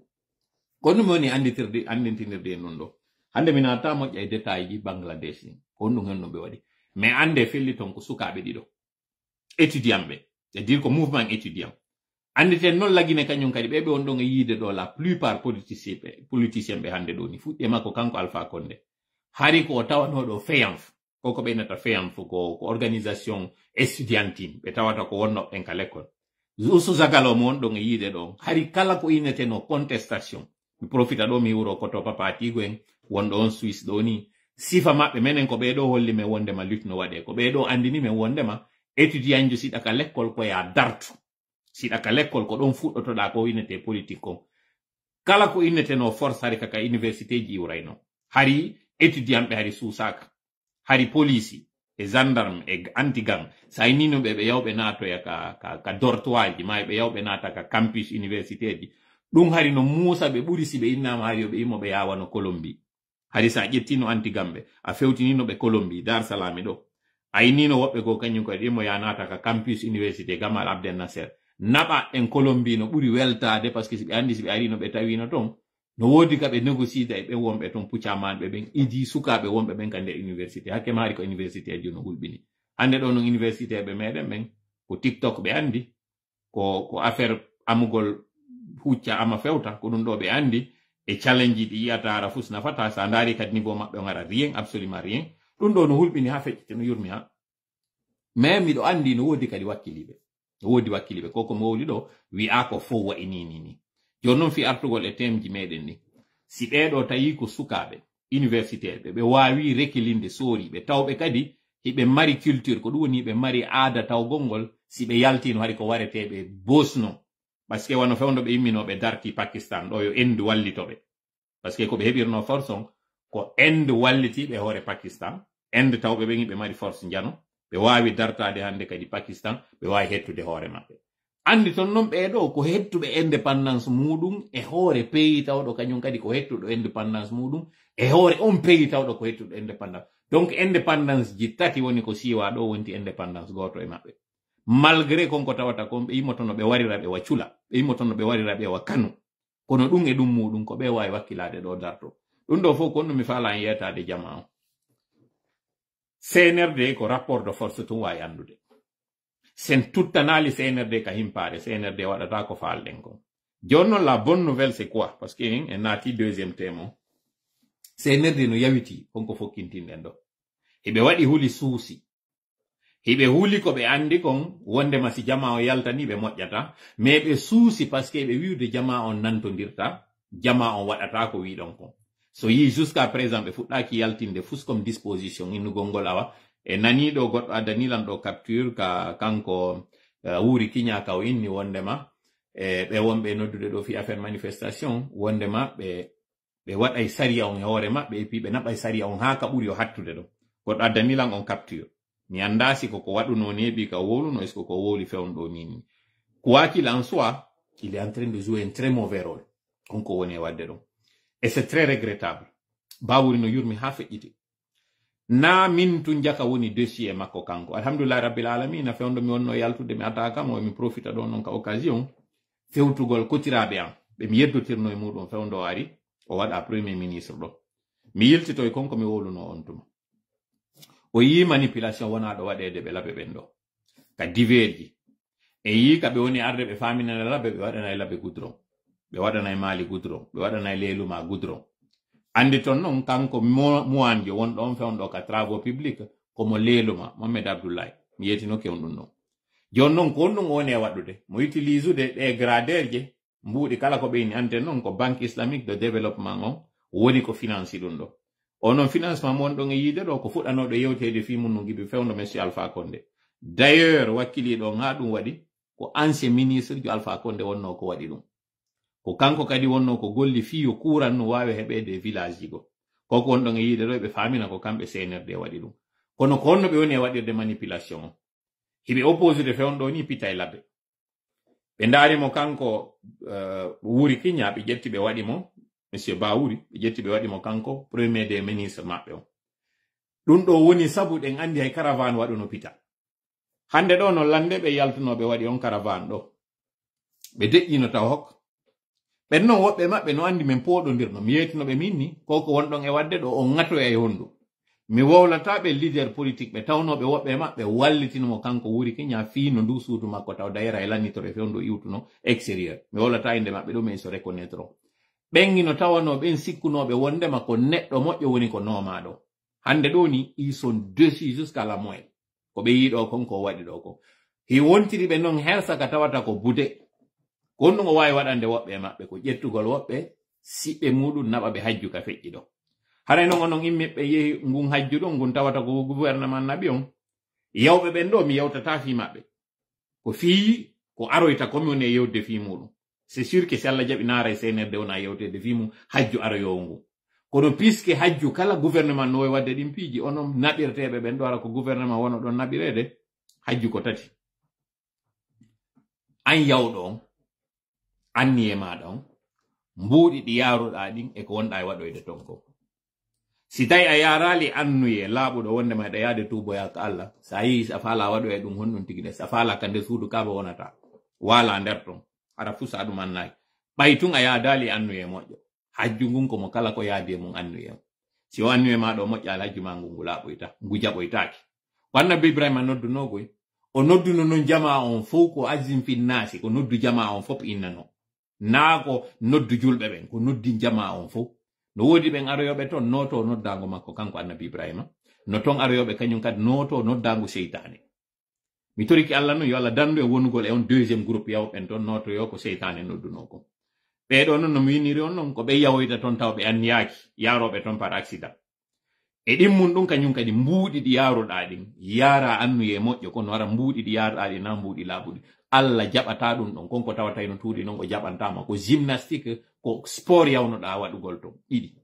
kono moni anditirde non do hande minata mo jay détail ji Bangladesh on dum henno be wadi mais ande felli ton ko sukabe dido étudiant be c'est-à-dire ko mouvement étudiant andite non lagine kanyum kadi be on don yide do la plupart politiciens be hande do ni fudde makko kanko Alpha Condé hari ko tawano do FEANF koko be nata FEANF ko organisation estudiantine be tawata ko wonno en kalekol Zusu zagalo mon don yide do hari kala ko inete no contestation mi profita do mi wuro ko to papa tigwen wondo on Swiss do ni sifa mabbe menen ko be do holli me wonde ma lutno wade ko be do andini me wonde ma étudiant ju sida ka l'école ko ya dartu siɗa ka l'école ko ɗon fuɗɗotoɗa ko innete politique kon kala ko innete no force hari kaka université ji iwrayno hari étudiant ɓe hari suusaka hari police e gendarme e anti-gang sa inino ɓe yawɓe natoya ka dortoir ji ma ɓe yawɓe nata ka campus université ji ɗum hari no muusa ɓe ɓuri si ɓe innama hari yoɓe immo ɓe yawano Colombie hari sa ƴettino anti-gamɓe a fewtinino ɓe Colombie Dar Salami ɗo a innino woɓɓe go kañum ko immo ya nata ka campus université Gamal Abdel Nasser naɓa en Colombie no ɓuri weltade par ce que si ɓe andi si ɓe arino ɓe tawino ton no wodi ka ɓe négociida e ɓe wonɓe ton puccamanɓe ɓen idi sukaɓe wonɓe ɓen ka nder université hakke maari ko université aji no hulɓini hande ɗo non université ɓe meɗen ɓen ko TikTok ɓe andi ko affaire amugol hucca ama fewta ko ɗum ɗo ɓe andi e challenge ɗi yiyata ara fus nafata sa ndaari kadi niveau maɓɓe ngara rien absolument rien ɗum ɗo no hulɓini ha feccite no yurmi ha mais miɗo andi no wodi kadi wakkiliɓe no wodi wakkiliɓe koko mowli ɗo wi'a ko fof wa'inini ni joni noon fi artugol e temji meɗen ni si ɓeɗo tawi ko sukaɓe université ɓe wawi rekkilinde sooriɓe tawɓe kadi hiɓe mari culture ko ɗum woni ɓe mari aada tawgol ngol si ɓe yaltino hari ko wareteɓe bosno par ce que wano fewndo ɓe imminoɓe darti Pakistan ɗo yo endu wallitoɓe par ce que koɓe heɓirno force on ko endu wallitiɓe hoore Pakistan endu tawɓe ɓen ɓe mari force jano ɓe wawi dartade hande kadi Pakistan ɓe wawi hettude hoore maɓɓe andi ton noon ɓeɗo ko hettuɓe indépendance muɗum e hoore pays tawɗo kañum kadi ko hettuɗo indépendance muɗum e hoore on pays tawɗo ko hettuɗo indépendance donc indépendance ji tati woni ko siwa ɗo wonti indépendance goto e maɓɓe malgré konko tawata kon ɓe yimmotono ɓe warira ɓe wa cula ɓe yimmotono ɓe warira ɓe wa kano kono ɗum e ɗum muɗum ko ɓe wawi wakkilade ɗo darto ɗum ɗo fof kon ɗum mi fala en yetade jama o CNRD ko rapport de force tum wawi andude sen tuttanali CNRD ka himpare CNRD waɗata ko falɗen kon joni noon la bonne nouvelle c'est quoi parce que en naati deuxième thème CNRD no yawiti konko fokkintinɗen ɗo hiɓe waɗi huli suusi hiɓe huli ko ɓe andi kon wondema si jama o yaltani ɓe moƴƴata mais ɓe suusi par ce que ɓe wiwde jama on nantodirta jama on waɗata ko wiɗon kon so yi jusqu'à présent ɓe fuɗɗaki yaltinde fus comme disposition innugol ngol awa e naniɗo goɗɗo addanilan ɗo capture ka kanko wuuri kiña ka o inni wondema ɓe wonɓe noddude ɗo fi affaire manifestation wondema ɓe waɗay saria on e hoore maɓɓe et puis ɓe naɓay saria on ha ka ɓuri o hattude ɗo goɗɗo addanilan on capture mi anda si koko waɗuno neeɓi ka wowluno est ce que ko wowli fewn ɗo nini quoi qu'il en soit il est en train de jouer un très mauvais rôle konko woni e wadde ɗon et c'est très regrettable bawuri no yurmi ha feƴƴiti na min tun jaka woni dossier makko kanko alhamdulillah rabbil alamina fewndo mi wonno yaltude mi ata kam o mi profita ɗon non ka occasion fewtugol kotiraɓe am ɓe mi yeddotirno e muɗum fewndo ari o waɗa premier ministre ɗo mi yiltito e konko mi wowluno on tuma o yi manipulation wona ɗo waɗede ɓe laɓe ɓen ɗo ka diverji e yi ka ɓe woni arde ɓe faminane laɓe ɓe waɗana e laɓe goudron ɓe waɗana e maali goudron ɓe waɗana e leeluma goudron andi ton noon kanko muwanjo wonɗo on fewndo ka travaux public komo leeluma Mohamed Abdoulaye mi yetino kewn ɗum ɗon joni noon ko honɗum woni e waɗude mo utilise ude ɗe gradaire je mbuuɗi kala ko ɓeyni anten noon ko banque islamique de développement on woni ko finance ɗum ɗo onon financement mo wonɗon e yiide ɗo ko fuɗɗanoɗo yewtede fi mum no giɓi fewndo monsieur Alpha Condé d'ailleurs wakkiliɗo ha ɗum waɗi ko ancien ministre jo Alpha Condé wonno ko waɗi ɗum ko kanko kadi wonno ko golli fiyo kuran no wawi heɓede village ji go koko wonɗon e yiide ɗo ɓe famina ko kamɓe CNRD waɗi ɗum kono ko honno ɓe woni e waɗirde manipulation o hiɓe opposé fewndo ni pita e labbe ɓe ndaarimo kanko wuuri kiña ɓe ƴetti ɓe waɗi mo monsieur Bawuri ɓe ƴetti ɓe waɗi mo kanko premier des ministre maɓɓe o ɗum ɗo woni sabu ɗen andi hay caravane waɗuno pita hande ɗo no lande ɓe yaltunoɓe waɗi on caravane ɗo ɓe deƴƴino taw hok ɓen noon woɓɓe maɓɓe no andi min poɗodirno mi yeytinoɓe minni koko wonɗon e wadde ɗo on ŋatoya e hondu mi wowlata ɓe leader politique ɓe tawnoɓe woɓɓe maɓɓe wallitinomo kanko wuuri kiña fiino ndu suudu makko taw dayra e lannitore fewndo iwtuno extérieur mi wowlata inde maɓɓe ɗum en so reconnaître o ɓengino tawano ɓen sikkunoɓe wondema ko neɗɗo moƴƴo woni ko nomaɗo hande ɗo ni ils sont dessus jusqu'à la moelle ko ɓe yiɗo kon ko waɗi ɗo ko hi wontiri ɓe noon hersaka tawata ko bude ko ɗum o wawi waɗande woɓɓe maɓɓe ko ƴettugol woɓɓe siɓɓe muɗum naɓa ɓe hajju ka feƴƴi ɗo haray noon onon immiɓe yehi ngun hajju ɗon ngun tawata ko gouvernement naɓi on yawɓe ɓen ɗo mi yawtata fi maɓɓe ko fii ko aroyta commune e yewde fi muɗum c'est sûr que si Allah jaɓi naara e CNRD wona yewtede fi mum hajju aroyowo ngu kono puisque hajju kala gouvernement no way wadde ɗin piiji onon naɓirteɓe ɓen ɗo ara ko gouvernement wono ɗon naɓirede hajju ko tati an yawɗo on anni e maɗa on mbuuɗi ɗi yaaruɗa ɗin e ko wonɗa e waɗoyde ton ko si tawi a yarali annuye laaɓuɗo wonde maɗa yaade tuuboya ka Allah sa yi sa faala waɗo e ɗum honɗum tigi de sa faala ka nde suudu kaaba wonata wala nder ton ara fusa ɗum annayi ɓay tun a yaadali annuye moƴƴo hajju ngun komo kala ko yaadi e mum annuye on si o annuye maɗo moƴƴa hajju ma ngu ngu laaɓoyta ngu jaɓoytaki ko annabi ibrahima noddunogoy o nodduno non jama on fof ko azim finnasi ko noddu jama on fof innano naa ko noddu julɓe ɓen ko noddi jama on fof no woodi ɓen aroyoɓe ton noto noddago makko kanko annabi ibrahima no ton aroyoɓe kañum kadi noto noddago seytane mi toriki Allah no yo Allah dandu e wonugol e on deuxiéme groupe yawɓen ton noto yo ko seytane nodduno ko ɓeɗo noon no mi winiri on noon ko ɓe yawoyta ton taw ɓe anniyaki yaroɓe ton par accident e ɗimmum ɗum kañum kadi mbuuɗi ɗi yaaruɗa ɗin yaara annuye moƴƴo kono wara mbuuɗi ɗi yaaruɗa ɗi na mbuuɗi laaɓuɗi Allah jaɓata ɗum ɗon konko tawata no tuuɗi noon o jaɓantama ko gymnastique ko sport yawnoɗa waɗugol ton ɗiɗi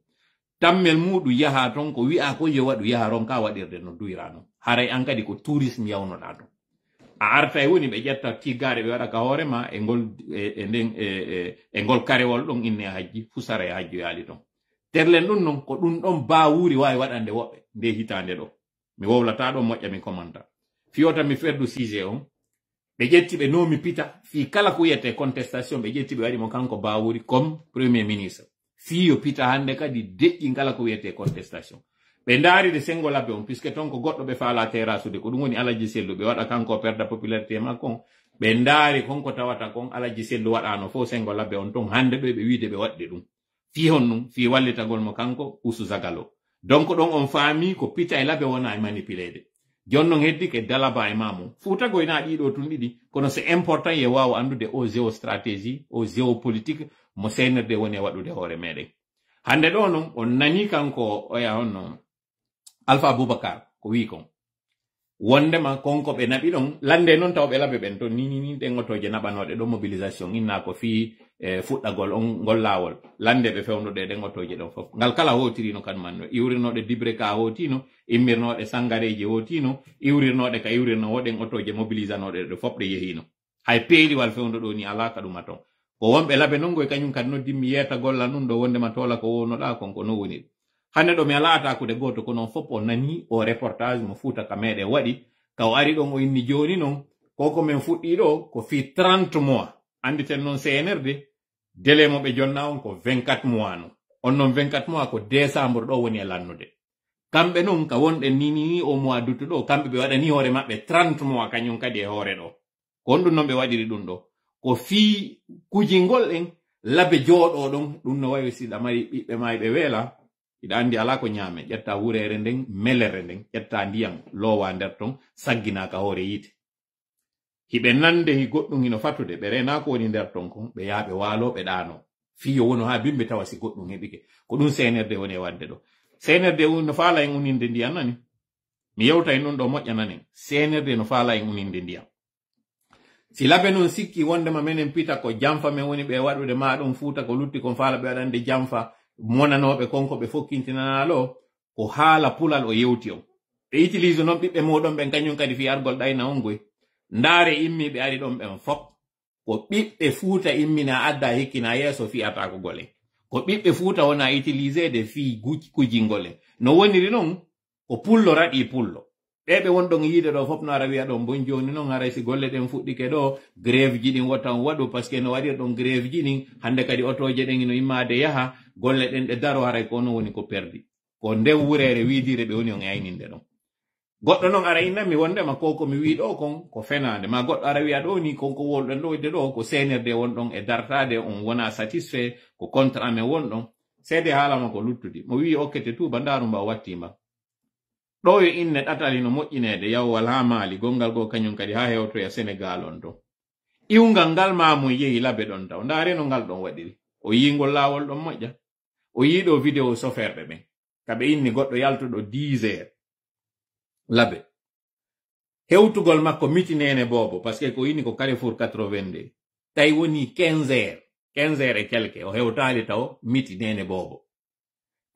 tammel muɗum yaha ton ko wi'a ko yo waɗu yaha ron ka waɗirde no duyra non haray an kadi ko tourisme yawnoɗa ton a arta e woni ɓe ƴetta tiggare ɓe waɗa ka hoorema e ngol karewol ɗon inne hajji fusara e hajju yaali ton terlen ɗum non ko ɗum ɗon bawuri wawi waɗande woɓɓe nde hitande ɗo mi wowlata ɗon moƴƴa mi commanta fiyota mi ferdu sujet on ɓe ƴetti ɓe nomi pita fi kala ko wiyete contestation ɓe ƴetti ɓe waɗi mo kanko bawuri comme premier ministre fiyo pita hande kadi deƴƴi kala ko wiyete contestation ɓe daaride sengo labbe on puisque ton ko goɗɗo ɓe faala terasude ko ɗum woni alaji sellu ɓe waɗa kanko perda popularité makko on ɓe ndaari konko tawata kon alaji sellu waɗano fo sengo labbe on ton hande ɗo ɓe wiide ɓe waɗde ɗum fi hon ɗum fi wallitagol mo kanko usu zagalo donc ɗon on faami ko pita e labbe wona e manipulede jonnon heddi ke dalaba e mamum fuutagoyna ɗiɗo tun ɗiɗi kono c'est important ye wawa andude o géostratégie o géopolitique mo CNRD woni e waɗude hoore meɗen hande ɗo non on nani kanko oya on non Alpha Boubacar ko wi kon wondema konko ɓe naɓi ɗon lande noon taw ɓe laɓe ɓen to ni ɗengotoje naɓanoɗe ɗo mobilisation inna ko fi fuɗɗagol on ngol lawol lande ɓe fewnuɗe ɗengotoje ɗon fof ngal kala hotirino kadmanno iwrinoɗe dibre ka hotino immirnoɗe sangareji hotino iwrirnoɗe ka iwrirno woɗen otoje mobilisanoɗe ɗo fof ɗe yehino hay peeliwal fewndo ɗo ni ala ka ɗuma ton ko wonɓe laɓe non goy kañum kadi noddimmi yeta golla nun ɗo wondema tola ko wownoɗa konko no woni hande ɗo mi ala atakude goto ko noon fof o nani o reportage mo fuuta ka meɗen waɗi ka o ari ɗon o inni joni noon koko min fuɗɗi ɗo ko fi 30 mois anditen noon CNRD délai mo ɓe jonna on ko 24 mois no on noon 24 mois ko décembre ɗo woni e lannude kamɓe noon ka wonɗen ni o mois d'août ɗo kamɓe ɓe waɗani hoore maɓɓe 30 mois kañum kadi e hoore ɗo ko on ɗum noon ɓe waɗiri ɗum ɗo ko fi kujingol en labe jooɗo ɗon ɗum no wawi siɗa mari ɓiɓɓe ma ɓe weela iɗa andi ala ko ñaame ƴetta wurere nden melere nden ƴetta ndiyam lowa nder ton saggina ka hoore yiite hiɓe nande hi goɗɗum hino fatude ɓe rena ko woni nder ton kon ɓe yaaɓe waalo ɓe ɗaano fiyo wono ha bimɓe tawa si goɗɗum heɓike ko ɗum CNRD woni e wadde ɗo CNRD no faala en uninde ndiyam nani mi yewta en ɗum ɗo moƴƴananen CNRD no faala en uninde ndiyam si labe non sikki wondema menen pita ko jamfa men woni ɓe waɗude maɗum fuuta ko lutti kon faala ɓe waɗande jamfa monanoɓe konko ɓe fokkintinanalo ko haala pulal o yewti on ɓe utilise noon ɓiɓɓe moɗon ɓen kañum kadi fi argol ɗayna on goy ndaare immi ɓe ari ɗon ɓen fop ko ɓiɓɓe fuuta immina adda hikkina yeeso fiyata ko golen ko ɓiɓɓe fuuta wona utilise de fi kujingolen no woniri noon ko pullo raɗi pullo ɓeɓe wonɗon yiide ɗo fof no ara wiya ɗon bon joni noon haray si golle ɗen fuɗɗike ɗo grève ji ɗin wotan waɗu par ce que no waɗir ɗon grève ji ɗin hande kadi otoje ɗen no immade yaha golle ɗen ɗe daro haray ko no woni ko perdi ko nden wurere widire ɓe woni on e ayninde ɗon goɗɗo noon ara innanmi wondema ko mi wi ɗo kon ko fenade ma goɗɗo ara wiya ɗo ni konko wolɗen ɗo de ɗo ko CNRD wonɗon e dartade on wona satisfait ko contrat men wonɗon seede haalama ko luttudi mo wi okkete tuba ndaru mba wattima ɗo yo inne ɗatali no moƴƴinede yawwal ha maali gongal go kañum kadi ha hewtoya Sénégal on to iwngal ngal mamo yehi labe ɗon taw ndaare no ngal ɗon waɗiri o yingol laawol ɗon moƴƴa o yiɗo vidéo soferɓe ɓen kaɓe inni goɗɗo yaltuɗo 10 heures labe hewtugol makko mitinene bobo parce que ko yini ko Carrefour 82 tay woni 15h et quelque o hewtali taw mitinene bobo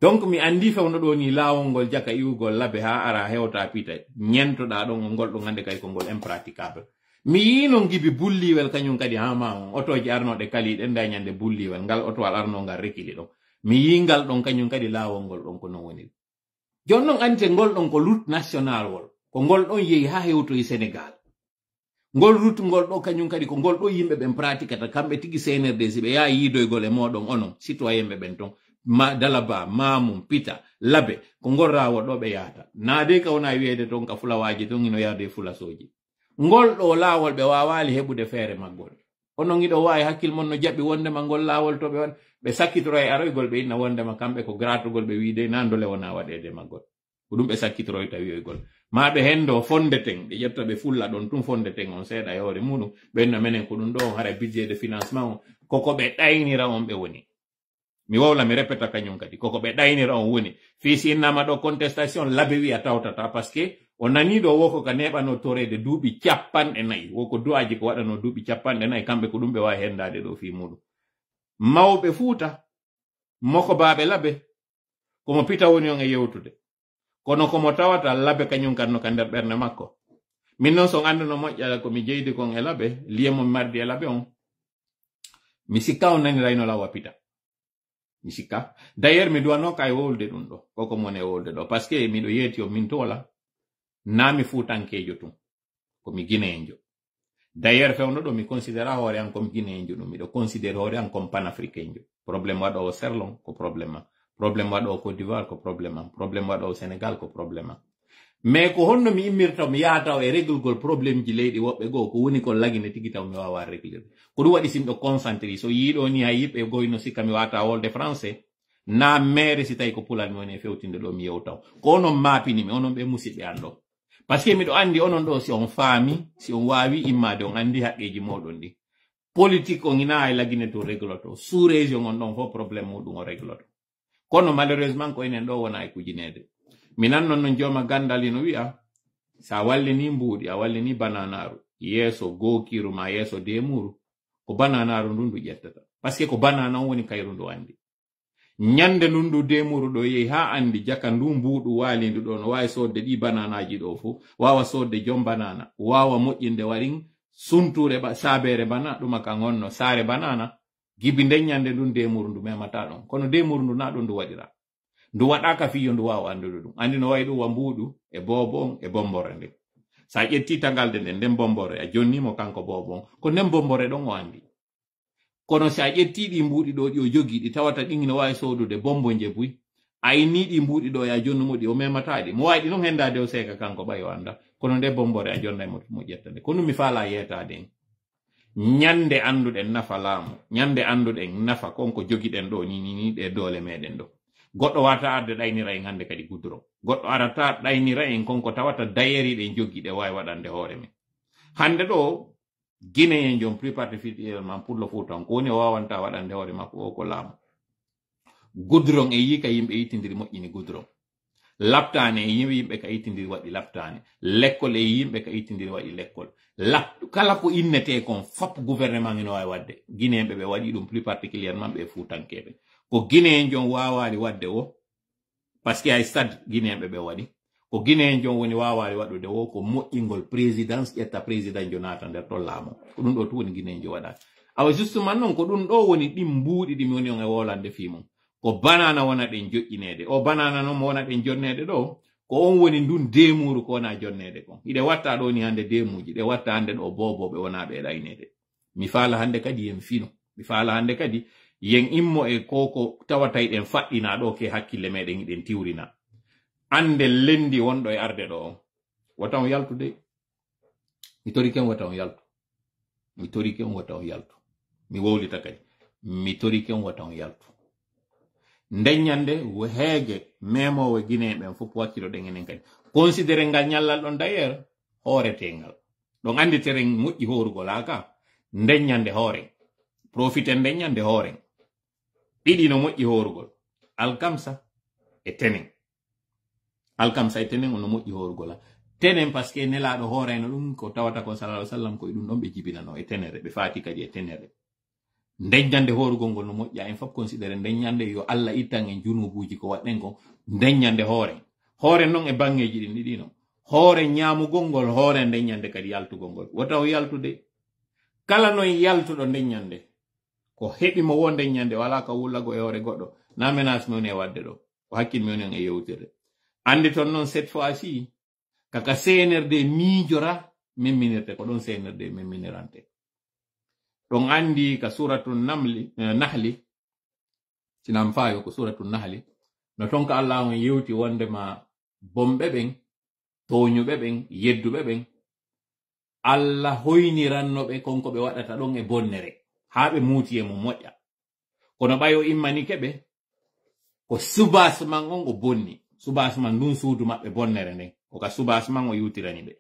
donc mi andi fewno do ni lawol jaka iwugol labe ha ara hewta pita nyentoda don ngol do ngande kay ko ngol impraticable mi yino gibi bulliwel kanyum kadi ha ma otoji arnode kali den da nyande bulliwel ngal otowal arno ngal rekili do mi yingal don kanyum kadi lawol ngol don ko non woni jonnon ante ngol don ko route national wol ko ngol don yehi ha hewto e Senegal ngol route ngol do kanyum kadi ko ngol do yimbe ben pratikata kambe tigi CNRD sibe ya yidoygol e modon onon citoyen be ben ton ma dalaba mamum pita labe ko ngol rawo do be yata na de ka wona wiede ton ka fulawaji don ino yaade fula soji ngol do lawol be wawali hebude feere maggol onon ido wawi hakkil mon no jabbi wonde ma ngol lawol to be won be sakkitoro e aroygol be inna wonde ma kambe ko gratugol be wiide nandole wona wadede maggol ko dum be sakkitoro tawi gol ma be hendo fondeten de jetta be fulla don tum fondeten on seeda e hore munu be no menen ko dum do hara budget de financement koko be daynira on be woni mi wawla mi repeta kanyum kadi koko be daynira on woni fisi nama do contestation labe wi atawtata parce que on nani do woko ka nebano torede duubi ciappan e nayi woko duaji ko wadano duubi ciappan e nayi kambe ko dum be wa hendade do fi mudu mawbe fuuta moko baabe labe ko mo pita woni on e yewtude kono ko mo tawata labe kanyum kanno ka nder berne makko min non so anduno mojjala ko mi jeydi kon e labe liyemo mardi e labe on mi sikka on nani rayno lawa pita mi sikka d'ailleurs mi duwano kay wolde dum do koko mon e wolde do parce que mi do yeti o min tola na mi futankejo tum ko mi guinéenjo d'ailleurs fewno do mi considéra hore an comme guinéenjo dum mi do considérer hore an comme panafricainjo problème wado o serlon ko problème wado o Côte d'Ivoire ko problème wado o Sénégal ko problème mais ko honno mi immirta mi yaata e régulgol problème ji leydi wobbe go ko woni ko lagine tigi taw mi wawa régler ko du wadi simdo concentré so yido ni ayibe goyno sikka mi wata wolde français na mere si tay ko pulal mi woni fewtinde do mi yewtaw ko onon mapini mi onon be musibe ando parce que mi do andi onon do si on faami si on wawi immade on andi hakkeji modon di politique on ina ay lagine to régloto sous région on don fo problème mudum o régloto kono malheureusement ko enen do wona e kujinede minan non joma gandali no wi'a sa walle ni mbudi a walle ni bananaru yeso gokiru ma yeso demuru ko bananaru ndundu jettata parce que ko banana woni kayru ndo andi nyande nundu demuru do yehi ha andi jaka ndu mbudu wali ndu don wawi sodde di bananaji do fu wawa sodde jom banana wawa mojjinde warin sunture ba sabere bana duma ka ngonno sare banana gibi nyande ndu demuru ndu memata don kono demuru ndu na don ndu wadira ndu wadaka fiyo ndu wawa andudu dum andi no waydu wambudu e bobon e bombore nde sa ƴetti tangalde nden bombore a jonnimo kanko bobon ko nden bombore don o andi kono sa ƴetti di mbudi do di o jogi di tawata dingi no wawi sodude bombo njebuy ayni di mbudi do ya jonnumo di o memata di mo waydi non hendade o seka kanko bayo anda kono nde bombore a jonnay mo jettande kono mi fala yetade nyande anduden nafa laamu nyande anduden nafa konko jogiden do ni de dole meden do goddo wata arde daynira en hande kadi gudro goddo arata daynira en konko tawata dayeri de jogide way wadande hoore men hande do Guinée en jom plus particulièrement pour le Fouta ko woni wawanta wadande hoore makko o ko laamu gudron e yika yimbe yitindiri moƴƴini gudron laptane e yimbe ka yitindiri wadi laptane lekkol e yimbe ka yitindiri wadi lekkol kala ko innete kon fop gouvernement no way wadde Guinée be wadi dum plus particulièrement be Foutankeɓe ko Guinée en jom wawali wadde o parce que ay stade Guinée be wadi ko Guinée en jom woni wawali wadude o ko moƴƴingol présidence ƴetta président jonata nder to laamo ko dum do to woni Guinée en jo wada awa justement non ko dum do woni dim buudi dimi woni on e wolande fimum ko banana wona den joƴƴinede o banana non mo wona den jonnede do ko on woni ndun demuru ko wona jonnede kon ide watta do ni hande demuji de watta hande do bobobe wona be daynede mi faala hande kadi yen fino mi faala hande kadi yen immo e koko tawata den faddina do ke hakkille meden den tiwrina ande lendi wondo e arde do wata on yaltude mi tori ken wata on yaltu mi tori ken wata on yaltu mi wowlita kadi mi tori ken wata on yaltu ndenyande wo heege memowo Guinée ben fop wakkilo den enen kadi considéré ngal nyallal don d'ailleurs hoore tengal don andi tereng moƴƴi horugol aka ndenyande hoore profite ndenyande hoore ɗiɗi no moƴƴi horugol alkamsa e tenen no moƴƴi horugol tenen parce que nelaɗo hooreno ɗum ko tawata ko sallallahu alaihi wasallam ko ɗum ɗon ɓe jibinano e tenere ɓe faati kadi e tenere ndeññande hoorugol ngol no moƴƴa en fof considéré ndeññande yo Allah ittan en junubuji ko waɗɗen ko ndeññande hoore noon e bangeji ɗin ɗiɗi no hoore ñaamugol ngol hoore ndeññande kadi yaltugol ngol wota o yaltude kala noon yaltuɗo ndeññande ko heɓi mo wo ndeññande wala ka wullago e hoore goɗɗo na menace mi woni e wadde ɗo ko hakkille mi woni on e yewtirde andi toon noon cette fois ci kaka senerde miijora memminirte ko ɗon senerde memminirante ɗon andi ka suratu nahli sinam fayo ko suratu nahli no ton ka Allah on yewti wondema bomɓe ɓen toñuɓe ɓen yedduɓe ɓen Allah hoynirannoɓe konko ɓe waɗata ɗon e bonnere haa ɓe muuti e mo moƴƴa kono ɓayo immanike ɓe ko subasman on o bonni subasman ndun suudu maɓɓe bonnere nden koka subasman o yewtirani ɓe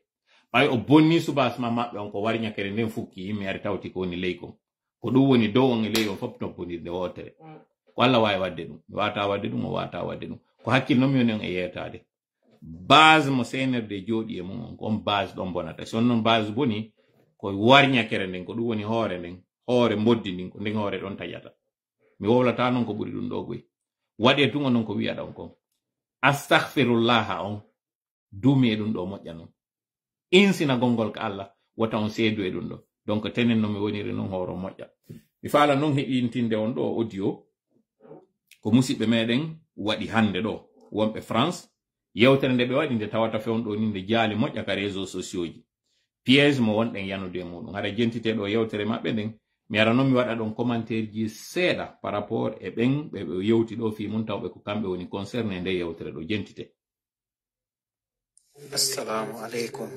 ɓay o bonni subasman maɓɓe on ko warñakere nden fukki yimɓe ari tawti ko woni ley kon ko ɗum woni dow on e ley on fof nobbonirde wotere ko Allah wawi wadde ɗum mi wata wadde ɗum o wata wadde ɗum ko hakkille noon mi woni on e yetade base mo senerde jooɗi e mum on ko on base ɗon bonata son noon base boni ko warñakere nden ko ɗum woni hoore nden hoore mboddi ndin ko nden hoore ɗon taƴata mi wowlata noon ko ɓuri ɗum ɗo goy waɗe tungo noon ko wiya ɗon kon astaghfirullah on duumi e ɗum ɗo moƴƴa noon insina gongol ka Allah wata on seedu e ɗum ɗo donc tenen no mi woniri noon hooro moƴƴa mi faala noon heɗintinde on ɗo audio ko musidɓe meɗen waɗi hande ɗo wonɓe France yewtere nde ɓe waɗi nde tawata fewn ɗo ni nde jaali moƴƴa ka réseaux sociaux ji piège mo wonɗen yanude muɗum haɗa jentite ɗo yewtere maɓɓe nden mi ara noon mi waɗa ɗon commentaire ji seeɗa par rapport e ɓen ɓe yewti ɗo fi mum tawɓe ko kamɓe woni concerné nde yewtere ɗo jentite. Assalamu alaikum.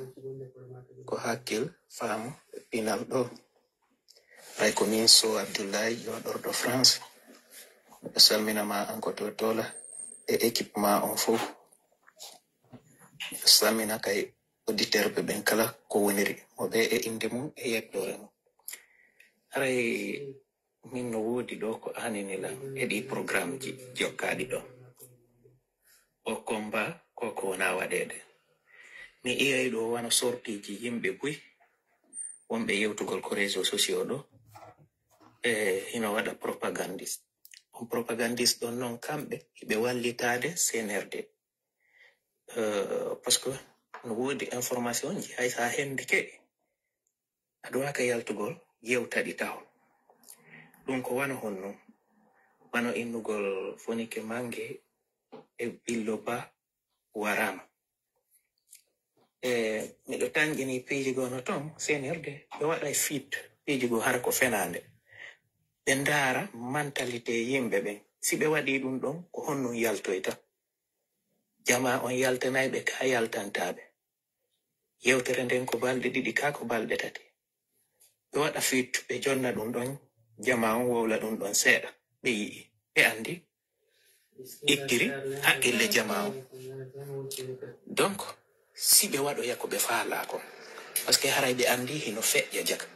Ko hakkil faamu pinal ɗo ray ko min so Abdoulaye yoɗorɗo France ɓe salminama anko to tola e équipe ma on fof salmina kay auditeur ɓe ɓen kala ko woniri mo ɓe e inde mum e yettore mum aray min no woodi ɗo ko anini lan heɗi programme ji jokkaɗi ɗo o combat koko wona waɗede mi iyay ɗo wana sortiji yimɓe buy wonɓe yewtugol ko réseaux sociaux ɗo hino waɗa propagandiste on propagandiste ɗon noon kamɓe hiɓe wallitade senerde par ce que no woodi information ji hay sa hendike aɗa waka yaltugol yewtaɗi tahol ɗum ko wana honno wano innugol fonike mange e billo ba warama miɗo tanƴini piiji goo no toon senerde ɓe waɗa e fit piiji goo hara ko fenande ɓe ndaara mentalité yimɓe ɓen si ɓe waɗi ɗum ɗon ko honnum yaltoyta jama on yaltanayɓe ka yaltantaɓe yewtere nden ko balɗe ɗiɗi ka ko balɗe tati ɓe waɗa fit ɓe jonna ɗum ɗon jama on wowla ɗum ɗon seeɗa ɓe yii ɓe andi ittiri haqqille jama on donc si ɓe waɗoya ko ɓe faala kon par ce que haray ɓe andi hino feƴƴa jaga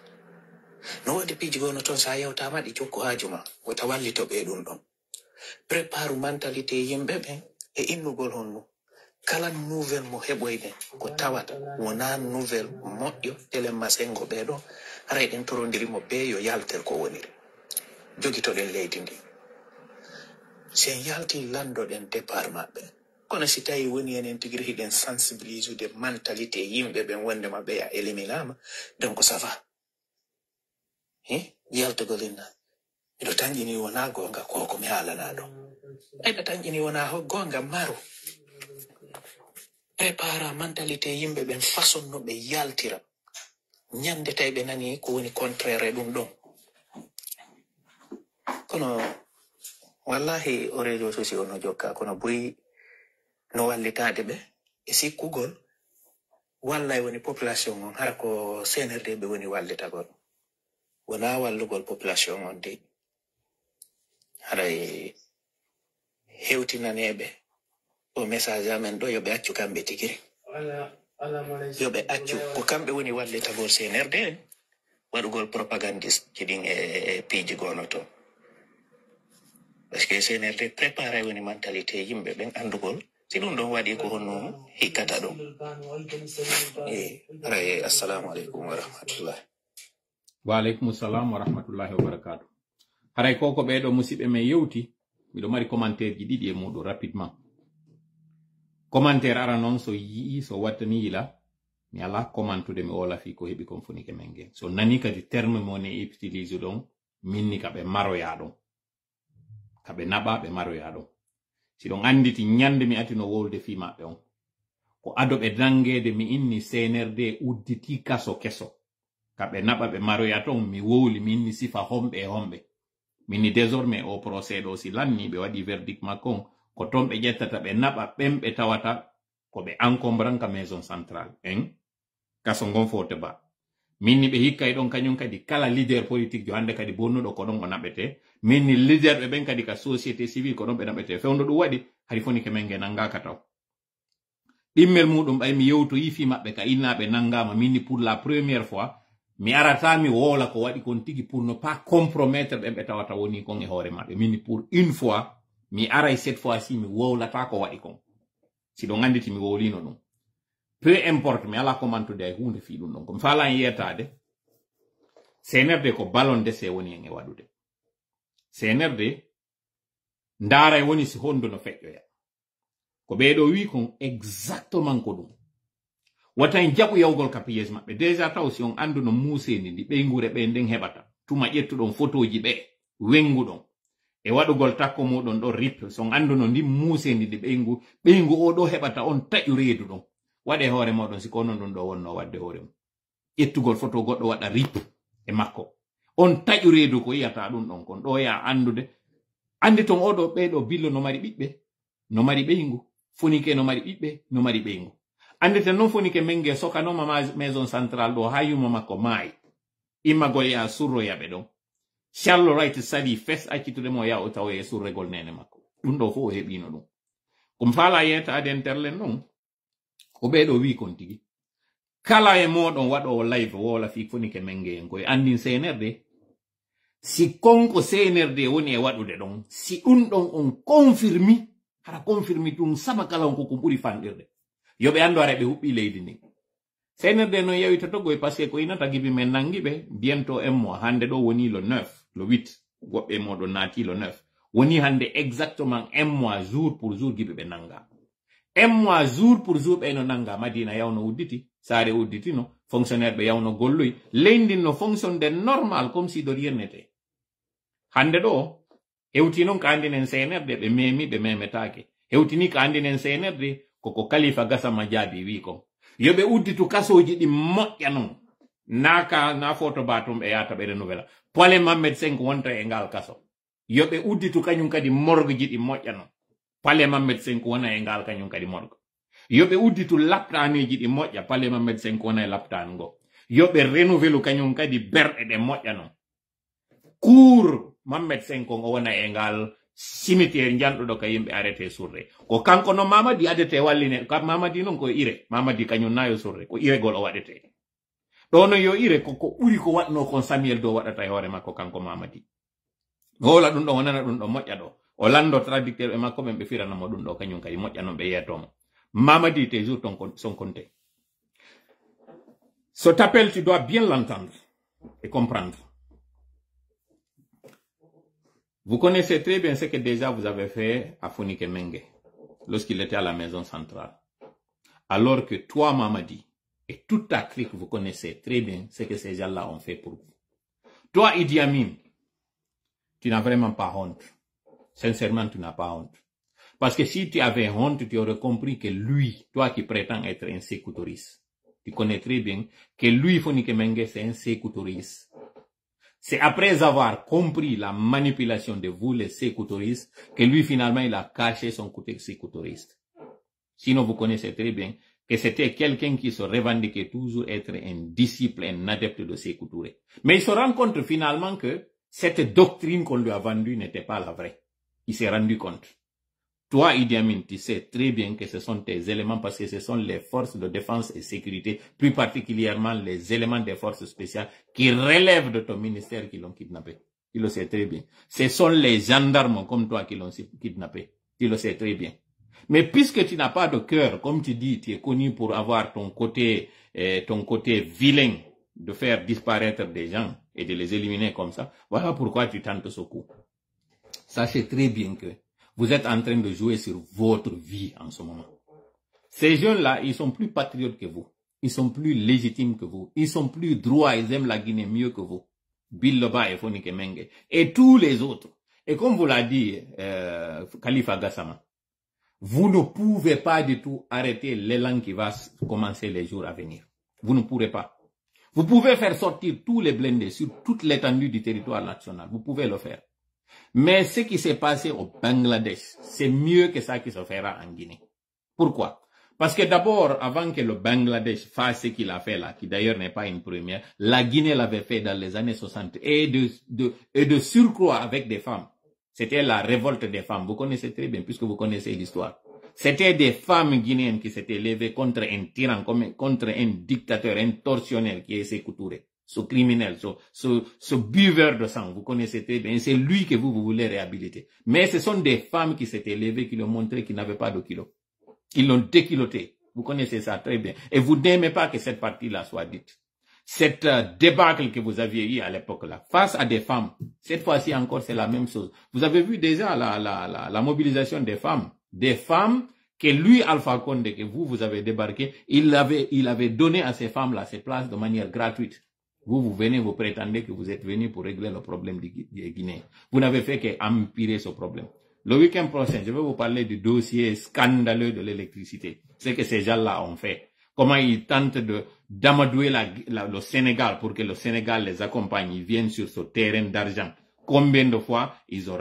no waɗi piiji gono toon sa yewtama ɗi jokku haaju ma wota wallito ɓe ɗum ɗon prépare mentalité yimɓe ɓen e innugol honnu kala nouvelle mo heɓoyɗen ko tawata wona nouvelle moƴƴo téléma sengo ɓeɗo haray ɗen torondirimo ɓe yo yalter ko woniri jogitoɗen leydi ndi sen yalti landoɗen départ maɓɓe kono si tawi woni enen tigiri hiɗen sensibilisude mentalité yimɓe ɓen wondema ɓe a éliminama donc ça va yaltugol inna miɗo tanƴini wona gonga koko mi haalana ɗo ɓeɗa tanƴini wona gonga maru prépara mentalité yimɓe ɓen façon no ɓe yaltira ñande tawi ɓe nani ko woni contraire ɗum ɗon kono wallahi o réseau sociaux no jokka kono boyi no wallitade ɓe e sikkugol wallay woni population on hara ko CNRD ɓe woni wallitagol wona wallugol population on de haray hewtinaneɓe o message amen ɗo yoɓe accu kamɓe tigiri yoɓe accu ko kamɓe woni wallitagol CNRD en waɗugol propagandiste jiɗin e piiji gono to parce que CNRD préparé woni mentalité yimɓe ɓen andugol si ɗum ɗon waɗi ko honno hikkata ɗum. Assalamu alaikum wa rahmatullah. Wa alaikum salam wa rahmatullahi wa barakatuh. Haray koko ɓeɗo musidɓe men yewti miɗo mari commentaire ji ɗiɗi e muɗum rapidement. Commentaire ara noon so yii so wattani yila mi ala commentude mi wola fi ko heɓi kon fonike men gen. So nani kadi terme mon e utilise ɗon minni kaɓe maroya ɗon. Kaɓe naɓa ɓe maroya ɗon. Si ɗon anditi ñande mi atino wolde fi maɓɓe on. Ko adoɓe dangede mi inni CNRD udditi kaso keso. Kaɓe naɓa ɓe maroya ton mi wowli mi inni sifa homɓe e homɓe. Mini désormais au procès ɗo si lanni ɓe waɗi verdict makon ko ton ɓe ƴettata ɓe naɓa ɓen ɓe tawata ko ɓe encombrant maison centrale en kaso ngon fote ba. Minni ɓe hikkay ɗon kañum kadi kala leader politique jo hande kadi bonnuɗo ko ɗon o naɓete. Minni leader ɓe ɓen kadi ka société civile ko ɗon ɓe naɓete. Fewndo ɗum waɗi hari foni ke men ge nangaka taw. Ɗimmel muɗum ɓay mi yewtoyi fi maɓɓe ka innaɓe nangama minni pour la première fois mi arata mi wola ko waɗi kon tigi pour ne pas compromettre ɓen ɓe tawata woni kon e hoore maɓɓe. Minni pour une fois mi aray cette fois-ci mi wowlata ko waɗi kon. Si ɗon anditi mi wowlino ɗum. Peu importe mi ala commentude ay hunde fi ɗum ɗon. Ko mi fala en yettade CNRD ko ballon d'essai woni en e waɗude. CNRD ndaara woni si hondo no feƴƴoya. Ko ɓeeɗo wi kon exactement ko ɗum. Watan jaɓu yawgol ka piège maɓɓe. Déjà taw si on andu no muuseni ndi ɓeygure ɓe nden heɓata. Tuma ƴettuɗon photoji ɓe wenguɗon. E waɗugol takko muɗon ɗo rip. So on andu no ndi muuseni ndi ɓeygu o ɗo heɓata on taƴu reedu ɗon. Waɗe hoore moɗon si ko non ɗum ɗo wonno wadde hoore mum. Ƴettugol photo goɗɗo waɗa rip e makko. On taƴu reedu ko yiyata ɗum ɗon kon ɗo ya andude. Andi ton oɗo ɓeɗo billo no mari ɓiɓɓe, no mari ɓeygu. Funike no mari ɓiɓɓe, no mari ɓeygu. Andite non funike menge sokanoma maison centrale ɗo ha yuma makko maayi. Immagol ya surroyaɓe ɗon. Shallo right sali fes accitude mo ya o tawa e surregol nene makko. Ɗum ɗo fo o heɓino ɗum. Kom fala yeta aden terlen non. Ko ɓeɗo wi kon tigi. Kala e moɗon waɗo live wola fi funike menge en koye andin CNRD. Si konko CNRD woni e waɗude ɗon, si ɗum ɗon on confirmi, hara confirmi ɗum sama kala on koko ɓuri fanɗirde. Yoɓe andu are ɓe huɓɓi leydi ndin. CNRD no yewita togo e parce que ko inata gibi men nangi ɓe bientôt un mois hande ɗo woni le 9, le 8 woɓɓe moɗon naati le 9 woni hande exactement un mois jour pour jour gibi ɓe nanga. Un mois jour pour jour ɓe no nanga Madina yawno udditi saare udditino fonctionnaire ɓe yawno golloy leydi no fonctionne de normal comme si de rien n'était. Hande ɗo hewti noon ka andinen CNRD ɓe memi ɓe memetake. Hewtini ka andinen CNRD koko Khalifa Gassama jaabi wi kon. Yoɓe udditu kasoji ɗi moƴƴa non. Na photo batum ɓe yata ɓe renouvela. Poile Mohamed 5 wonta e ngal kaso. Yoɓe udditu kañum kadi morgue ji ɗi moƴƴa non. Poile Mohamed 5 wona e ngal kañum kadi morgue. Yoɓe udditu laptaneji ɗi moƴƴa. Poile Mohamed 5 wona e laptane ngo. Yoɓe renouvelu kañum kadi berɗe ɗe moƴƴa non. Cour Mohamed 5 o wona e ngal cimetière janɗuɗo ka yimɓe arrêté surre. Ko kanko no Mamadi adete walline. Mamadi non ko ire. Mamadi kañum nayo surre. Ko iregol o waɗete. Ɗo no yo ire ko ɓuri ko waɗno kon Samuel do waɗata e hoore makko kanko Mamadi. Hola ɗum ɗo wonana ɗum ɗo moƴƴa ɗo. O lando traducteur e makko ɓen ɓe firanamo ɗum ɗo kañum kadi moƴƴa non ɓe yiyatomo. Mamadi toujours son compté. Ce t'appelle, tu dois bien l'entendre et comprendre. Vous connaissez très bien ce que déjà vous avez fait à Fonike Menge lorsqu'il était à la maison centrale. Alors que toi, Mamadi, et toute ta clique, vous connaissez très bien ce que ces gens-là ont fait pour vous. Toi, Idi Amin, tu n'as vraiment pas honte. Sincèrement, tu n'as pas honte. Parce que si tu avais honte, tu aurais compris que lui, toi qui prétends être un sécoutoriste, tu connais très bien que lui, Fonike Menge, c'est un sécoutoriste. C'est après avoir compris la manipulation de vous, les sécoutoristes, que lui, finalement, il a caché son côté sécoutoriste. Sinon, vous connaissez très bien que c'était quelqu'un qui se revendiquait toujours être un disciple, un adepte de Sékou Touré. Mais il se rend compte finalement que cette doctrine qu'on lui a vendue n'était pas la vraie. Il s'est rendu compte. Toi, Idi Amin, tu sais très bien que ce sont tes éléments parce que ce sont les forces de défense et sécurité, plus particulièrement les éléments des forces spéciales qui relèvent de ton ministère qui l'ont kidnappé. Tu le sais très bien. Ce sont les gendarmes comme toi qui l'ont kidnappé. Tu le sais très bien. Mais puisque tu n'as pas de cœur, comme tu dis, tu es connu pour avoir ton côté vilain de faire disparaître des gens et de les éliminer comme ça, voilà pourquoi tu tentes ce coup. Sachez très bien que vous êtes en train de jouer sur votre vie en ce moment. Ces jeunes-là, ils sont plus patriotes que vous. Ils sont plus légitimes que vous. Ils sont plus droits. Ils aiment la Guinée mieux que vous. Biloba et Fonike Menge. Et tous les autres. Et comme vous l'a dit Khalifa Gassama, vous ne pouvez pas du tout arrêter l'élan qui va commencer les jours à venir. Vous ne pourrez pas. Vous pouvez faire sortir tous les blindés sur toute l'étendue du territoire national. Vous pouvez le faire. Mais ce qui s'est passé au Bangladesh, c'est mieux que ça qui se fera en Guinée. Pourquoi? Parce que d'abord, avant que le Bangladesh fasse ce qu'il a fait là, qui d'ailleurs n'est pas une première, la Guinée l'avait fait dans les années 60 et de surcroît avec des femmes. C'était la révolte des femmes. Vous connaissez très bien puisque vous connaissez l'histoire. C'était des femmes guinéennes qui s'étaient levées contre un tyran, contre un dictateur, un tortionnaire qui est Sékou Touré. Ce criminel, ce buveur de sang, vous connaissez très bien. C'est lui que vous voulez réhabiliter. Mais ce sont des femmes qui s'étaient levées, qui lui ont montré qu'ils n'avaient pas de kilos. Ils l'ont déculotté. Vous connaissez ça très bien. Et vous n'aimez pas que cette partie-là soit dite. Cette débâcle que vous aviez eu à l'époque-là, face à des femmes, cette fois-ci encore, c'est la même chose. Vous avez vu déjà la mobilisation des femmes. Des femmes que lui, Alpha Condé, que vous avez débarqué, il avait donné à ces femmes-là ces places de manière gratuite. Vous venez, vous prétendez que vous êtes venu pour régler le problème des Guinéens. Vous n'avez fait qu'empirer ce problème. Le week-end prochain, je vais vous parler du dossier scandaleux de l'électricité. Ce que ces gens-là ont fait. Comment ils tentent d'amadouer le Sénégal pour que le Sénégal les accompagne. Ils viennent sur ce terrain d'argent. Combien de fois ils ont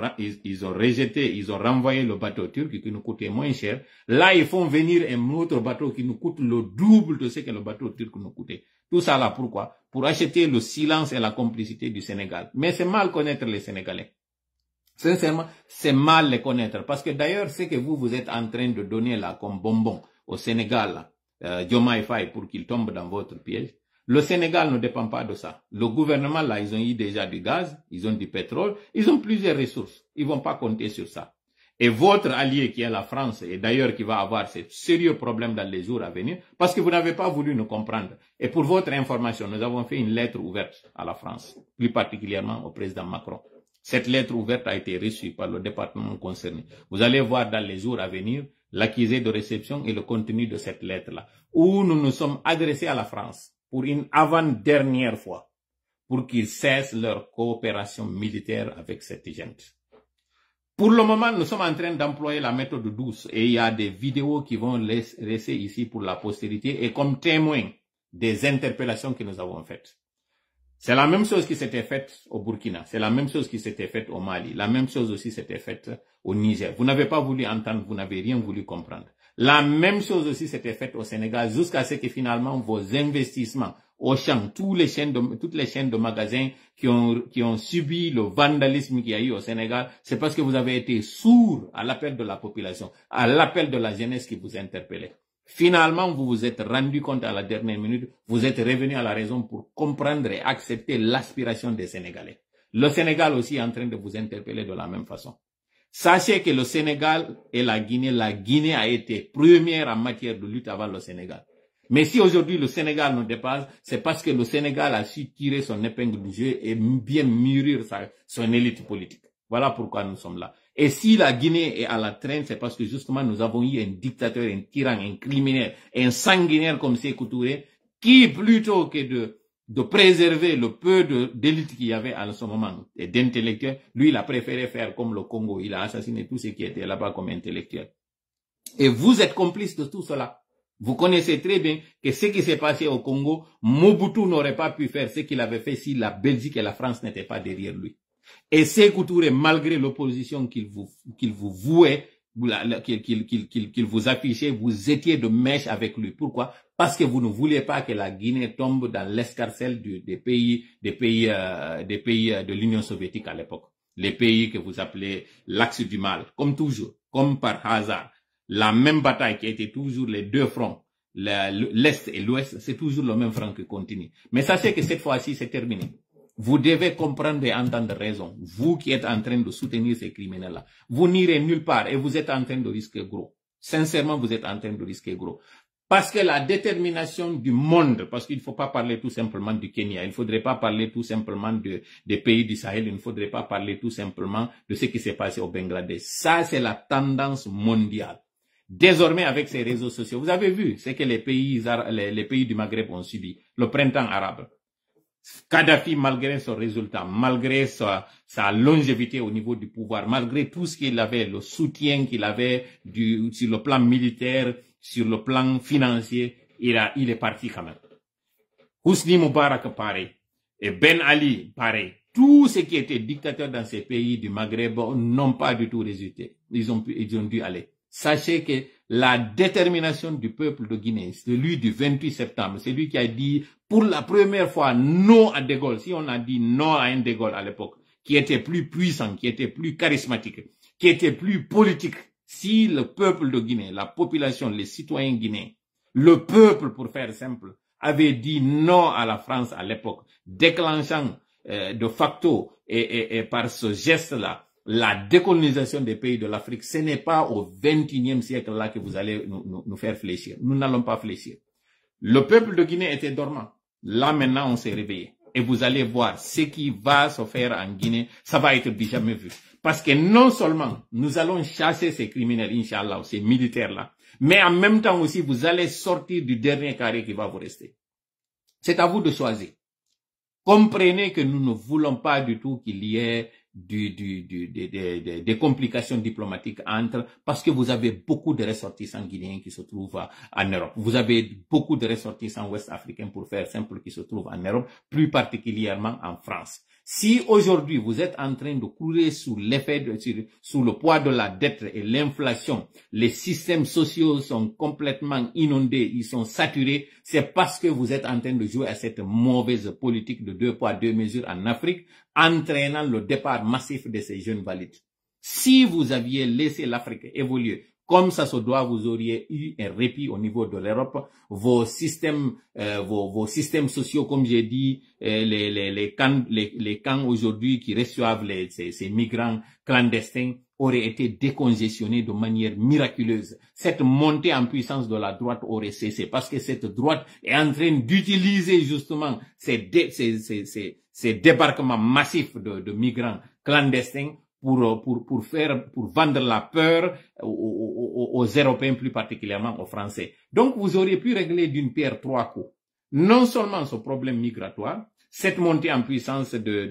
rejeté, ils ont renvoyé le bateau turc qui nous coûtait moins cher. Là, ils font venir un autre bateau qui nous coûte le double de ce que le bateau turc nous coûtait. Tout ça là, pourquoi? Pour acheter le silence et la complicité du Sénégal. Mais c'est mal connaître les Sénégalais. Sincèrement, c'est mal les connaître. Parce que d'ailleurs, ce que vous êtes en train de donner là comme bonbon au Sénégal, Diomaye Faye, pour qu'il tombe dans votre piège, le Sénégal ne dépend pas de ça. Le gouvernement là, ils ont eu déjà du gaz, ils ont du pétrole, ils ont plusieurs ressources. Ils vont pas compter sur ça. Et votre allié qui est la France, et d'ailleurs qui va avoir ce sérieux problème dans les jours à venir, parce que vous n'avez pas voulu nous comprendre. Et pour votre information, nous avons fait une lettre ouverte à la France, plus particulièrement au président Macron. Cette lettre ouverte a été reçue par le département concerné. Vous allez voir dans les jours à venir l'accusé de réception et le contenu de cette lettre-là, où nous nous sommes adressés à la France pour une avant-dernière fois, pour qu'ils cessent leur coopération militaire avec cette gente. Pour le moment, nous sommes en train d'employer la méthode douce et il y a des vidéos qui vont laisser ici pour la postérité et comme témoin des interpellations que nous avons faites. C'est la même chose qui s'était faite au Burkina, c'est la même chose qui s'était faite au Mali, la même chose aussi s'était faite au Niger. Vous n'avez pas voulu entendre, vous n'avez rien voulu comprendre. La même chose aussi s'était faite au Sénégal jusqu'à ce que finalement vos investissements au champ, toutes les chaînes de magasins qui ont subi le vandalisme qu'il y a eu au Sénégal, c'est parce que vous avez été sourds à l'appel de la population, à l'appel de la jeunesse qui vous interpellait. Finalement, vous vous êtes rendu compte à la dernière minute, vous êtes revenu à la raison pour comprendre et accepter l'aspiration des Sénégalais. Le Sénégal aussi est en train de vous interpeller de la même façon. Sachez que le Sénégal et la Guinée a été première en matière de lutte avant le Sénégal. Mais si aujourd'hui le Sénégal nous dépasse, c'est parce que le Sénégal a su tirer son épingle du jeu et bien mûrir son élite politique. Voilà pourquoi nous sommes là. Et si la Guinée est à la traîne, c'est parce que justement nous avons eu un dictateur, un tyran, un criminel, un sanguinaire comme Sékou Touré, qui plutôt que de préserver le peu d'élite qu'il y avait à ce moment et d'intellectuels, lui il a préféré faire comme le Congo, il a assassiné tous ceux qui étaient là-bas comme intellectuels. Et vous êtes complices de tout cela. Vous connaissez très bien que ce qui s'est passé au Congo, Mobutu n'aurait pas pu faire ce qu'il avait fait si la Belgique et la France n'étaient pas derrière lui. Et Sékou Touré, malgré l'opposition qu'il vous vouait, qu'il vous affichait, vous étiez de mèche avec lui. Pourquoi? Parce que vous ne vouliez pas que la Guinée tombe dans l'escarcelle des pays de l'Union soviétique à l'époque. Les pays que vous appelez l'axe du mal. Comme toujours, comme par hasard. La même bataille qui a été toujours les deux fronts, l'Est et l'Ouest, c'est toujours le même front qui continue. Mais sachez que cette fois-ci, c'est terminé. Vous devez comprendre et entendre raison. Vous qui êtes en train de soutenir ces criminels-là. Vous n'irez nulle part et vous êtes en train de risquer gros. Sincèrement, vous êtes en train de risquer gros. Parce que la détermination du monde, parce qu'il ne faut pas parler tout simplement du Kenya, il ne faudrait pas parler tout simplement des pays du Sahel, il ne faudrait pas parler tout simplement de ce qui s'est passé au Bangladesh. Ça, c'est la tendance mondiale. Désormais, avec ces réseaux sociaux, vous avez vu ce que les pays du Maghreb ont subi, le printemps arabe. Kadhafi, malgré son résultat, malgré sa longévité au niveau du pouvoir, malgré tout ce qu'il avait, le soutien qu'il avait sur le plan militaire, sur le plan financier, il est parti quand même. Hosni Moubarak, pareil. Et Ben Ali, pareil. Tous ceux qui étaient dictateurs dans ces pays du Maghreb n'ont pas du tout résisté. Ils ont dû aller. Sachez que la détermination du peuple de Guinée, celui du 28 septembre, c'est lui qui a dit pour la première fois non à De Gaulle. Si on a dit non à un De Gaulle à l'époque, qui était plus puissant, qui était plus charismatique, qui était plus politique, si le peuple de Guinée, la population, les citoyens guinéens, le peuple, pour faire simple, avait dit non à la France à l'époque, déclenchant de facto et par ce geste-là, la décolonisation des pays de l'Afrique, ce n'est pas au XXIe siècle là que vous allez nous faire fléchir. Nous n'allons pas fléchir. Le peuple de Guinée était dormant. Là, maintenant, on s'est réveillé. Et vous allez voir ce qui va se faire en Guinée, ça va être du jamais vu. Parce que non seulement nous allons chasser ces criminels, Inch'Allah, ces militaires-là, mais en même temps aussi, vous allez sortir du dernier carré qui va vous rester. C'est à vous de choisir. Comprenez que nous ne voulons pas du tout qu'il y ait des complications diplomatiques entre, parce que vous avez beaucoup de ressortissants guinéens qui se trouvent en Europe. Vous avez beaucoup de ressortissants ouest-africains, pour faire simple, qui se trouvent en Europe, plus particulièrement en France. Si aujourd'hui vous êtes en train de courir sous l'effet sous le poids de la dette et l'inflation, les systèmes sociaux sont complètement inondés, ils sont saturés, c'est parce que vous êtes en train de jouer à cette mauvaise politique de 2 poids 2 mesures en Afrique, entraînant le départ massif de ces jeunes valides. Si vous aviez laissé l'Afrique évoluer comme ça se doit, vous auriez eu un répit au niveau de l'Europe. Vos systèmes sociaux, comme j'ai dit, les camps aujourd'hui qui reçoivent ces migrants clandestins auraient été décongestionnés de manière miraculeuse. Cette montée en puissance de la droite aurait cessé, parce que cette droite est en train d'utiliser justement ces débarquements massifs de migrants clandestins pour vendre la peur aux Européens, plus particulièrement aux Français. Donc, vous auriez pu régler d'une pierre 3 coups. Non seulement ce problème migratoire, cette montée en puissance de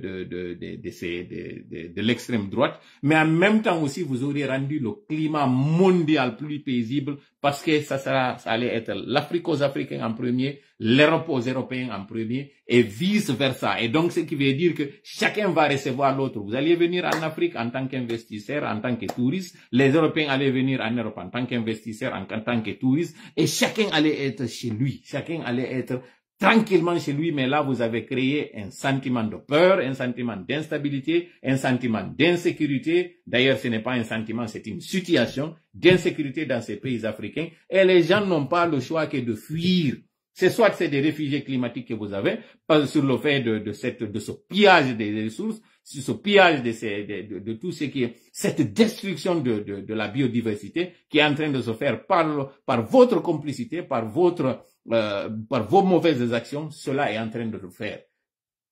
l'extrême droite, mais en même temps aussi, vous auriez rendu le climat mondial plus paisible, parce que ça allait être l'Afrique aux Africains en premier, l'Europe aux Européens en premier, et vice versa. Et donc, ce qui veut dire que chacun va recevoir l'autre. Vous allez venir en Afrique en tant qu'investisseur, en tant que touriste. Les Européens allaient venir en Europe en tant qu'investisseur, en tant que touriste. Et chacun allait être chez lui. Chacun allait être tranquillement chez lui, mais là, vous avez créé un sentiment de peur, un sentiment d'instabilité, un sentiment d'insécurité. D'ailleurs, ce n'est pas un sentiment, c'est une situation d'insécurité dans ces pays africains. Et les gens n'ont pas le choix que de fuir. C'est soit c'est des réfugiés climatiques que vous avez, pas sur le fait de ce pillage des ressources, sur ce pillage de tout ce qui est, cette destruction de la biodiversité qui est en train de se faire par votre complicité, par vos mauvaises actions. Cela est en train de le faire.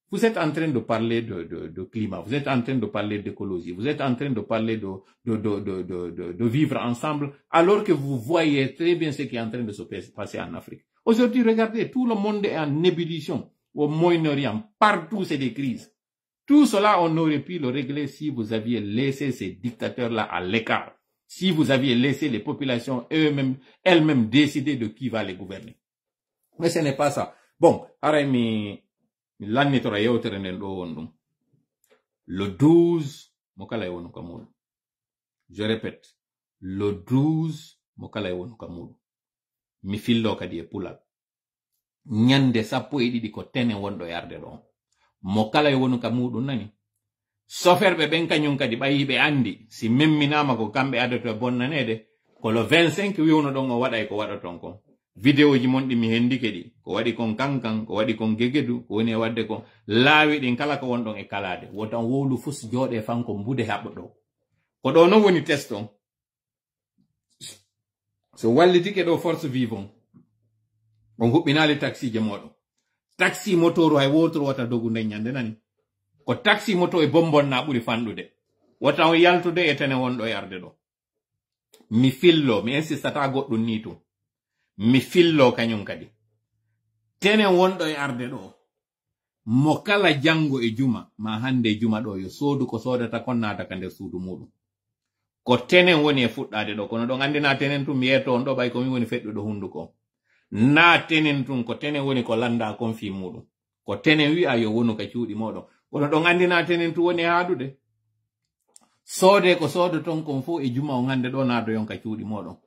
Vous êtes en train de parler de climat, vous êtes en train de parler d'écologie, vous êtes en train de parler de vivre ensemble, alors que vous voyez très bien ce qui est en train de se passer en Afrique. Aujourd'hui, regardez, tout le monde est en ébullition au Moyen-Orient. Partout, c'est des crises. Tout cela, on aurait pu le régler si vous aviez laissé ces dictateurs-là à l'écart. Si vous aviez laissé les populations elles-mêmes décider de qui va les gouverner. Mais ce n'est pas ça. Bon, le 12, je répète, le 12, mi fillo kadi e pulal nyande sappo e ɗiɗi ko tene wonɗo yarde ɗon mo kala e wonu ka muɗum nani soferɓe ɓen kañum kadi ɓayiɓe andi si memminama ko kamɓe adato e bonnanede ko le 25 wiwno ɗon o waɗay ko waɗa ton kon vidéo ji mon ɗi mi hendike ɗi ko waɗi kon kankan ko waɗi kon gegedu ko woni e wadde kon laawi ɗin kala ko wonɗon e kalade wotan wowlu fus jooɗe fanko mbude haɓɓo ɗo ko ɗo non woni test on so wallitike ɗo force vivon on huɓɓinali taxi je moɗon taxi motoru hay wotoro wata dogu nden nyande nani ko taxi moto e bombon na ɓuri fanɗude wata on yaltude e tene wonɗo e arde ɗo mi fillo mi insistata goɗɗum ni tum mi fillo kañum kadi tene wonɗo e arde ɗo mo kala jango e juma ma hande e juma ɗo yo soodu ko sodata kon nata ka nder suudu muɗum ko tenen woni e fuɗɗade ɗo kono ɗon andina tenen tum mi yetto on ɗo ɓay komi woni feɗɗuɗo hunduko na tenen tum ko tenen woni ko landa kon fi muɗum ko tenen wi'a yo wonu ka cuuɗi moɗon kono ɗon andina tenen tum woni haadude soode ko soodoton kon fo e juma on hande ɗo naado yon ka cuuɗi moɗon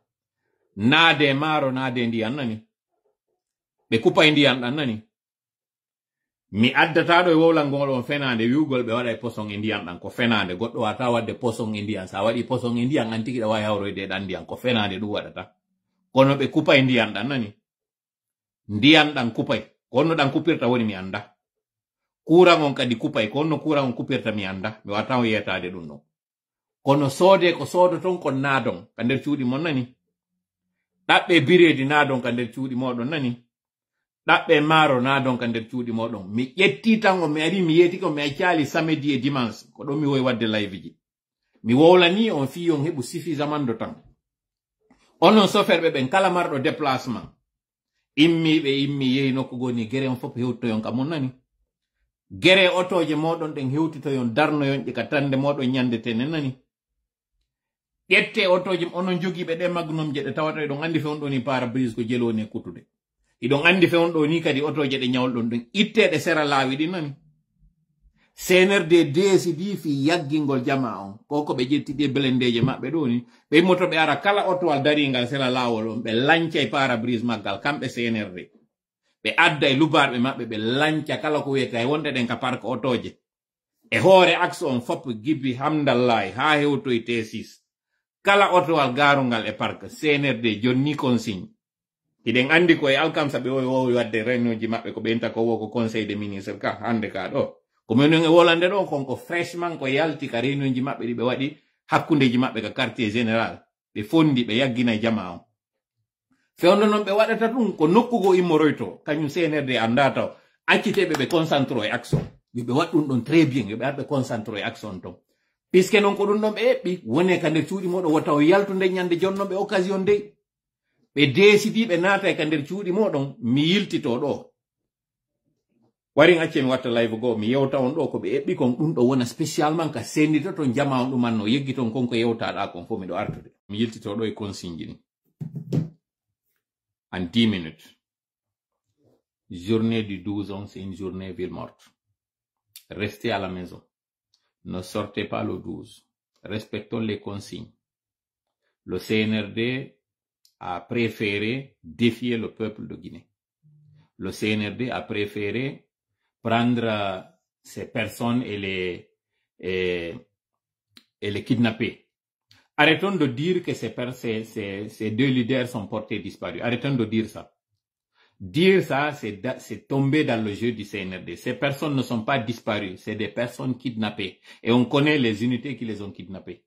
naade maaro naade ndiyan nani ɓe kupa e ndiyan ɗan nani mi addataɗo e wowlal ngol on fenande wiugol ɓe waɗa e poson e ndiyan ɗan ko fenande goɗɗo wata wadde poson e ndiyan sa waɗi poson e ndiyan an tigi ɗa wawi hawroyde ɗan ndiyan ko fenande ɗum waɗata kono ɓe kupa e ndiyan ɗan nani ndiyan ɗan kupay ko honno ɗan kupirta woni mi anda kuran on kadi kupay ko honno kuran on kupirta mi anda mi wata on yetade ɗum ɗon kono soode ko soodoton kon naadon ka nder cuuɗi mon nani ɗaɓɓe biredi naadon ka nder cuuɗi moɗon nani ɗaɓɓe maaro naadon ka nder cuuɗi moɗon mi ƴetti tan on mi ari mi yeti ko mi accali samedi e dimanche ko ɗon mi woyi wadde live ji mi wowlani on fi on heɓu suffisamment de temps onon soferɓe ɓen kala marɗo déplacement immiɓe immi yehi nokku goni gere on fof hewtoyon ka mon nani gere otoje moɗon ɗen hewtitoyon darnoyon ƴika tande moɗon ñandetene nani ƴette otoje onon jogiiɓe ɗe magnum je ɗe tawata ɗon andi fe on ɗoni parabrise ko jeloni e kutude iɗon andi fe on ɗo ni kadi otoje ɗe ñawolɗon ɗon itteɗe sera laawi ɗi nani CNRD décidi fi yaggingol jama on ko ɓe ƴettidi e belendeje maɓɓe ɗo ni ɓe moto ɓe ara kala otowal daringal sera laawol on ɓe lanca e parabrise maggal kamɓe CNRD ɓe adda e lubarɓe maɓɓe ɓe lanca kala ko wiyete e wonde ɗen ka parque otoje e hoore axe on fop gibi hamdallahi ha hewtoye T6 kala otowal garungal e parque CNRD jonni consigne iɗen andi ko e alkamsa ɓe wowi wadde réunion ji maɓɓe ko ɓenta ko wo ko conseil des ministres ka hande ka ɗo ko minen e wolande ɗo konko fraîchement ko yalti ka réunion ji maɓɓe ɗi ɓe waɗi hakkundeji maɓɓe ka quartier général ɓe fondi ɓe yaggina jama on fewndo noon ɓe waɗata ɗum ko nokkugo immoroyto kañum CNRD anda taw acciteɓe ɓe concentre e action yoɓe waɗ ɗum ɗon très bien yoɓe ar ɓe concentre e action ton puisque noon ko ɗum ɗon ɓe eɓɓi wone ka nder cuuɗi moɗon wota o yaltude ñande jonno ɓe occasion ndey ɓe décidi ɓe naata e ka nder cuuɗi moɗon mi yiltito ɗo warin acce mi watta live goo mi yewta on ɗo ko ɓe eɓɓi kon ɗum ɗo wona spécialement ka sendito ton jama on ɗumanno yeggi ton konko yewtaɗa kon fo miɗo artude mi yiltito ɗo e consigne ni en 10 minutes journée du 12 ans c'est une journée ville morte restez à la maison ne sortez pas le 12 respectons les consignes le CNRD a préféré défier le peuple de Guinée le CNRD a préféré prendre ces personnes et les kidnapper. Arrêtons de dire que ces deux leaders sont portés disparus. Arrêtons de dire ça. Dire ça, c'est tomber dans le jeu du CNRD. Ces personnes ne sont pas disparues, c'est des personnes kidnappées. Et on connaît les unités qui les ont kidnappées.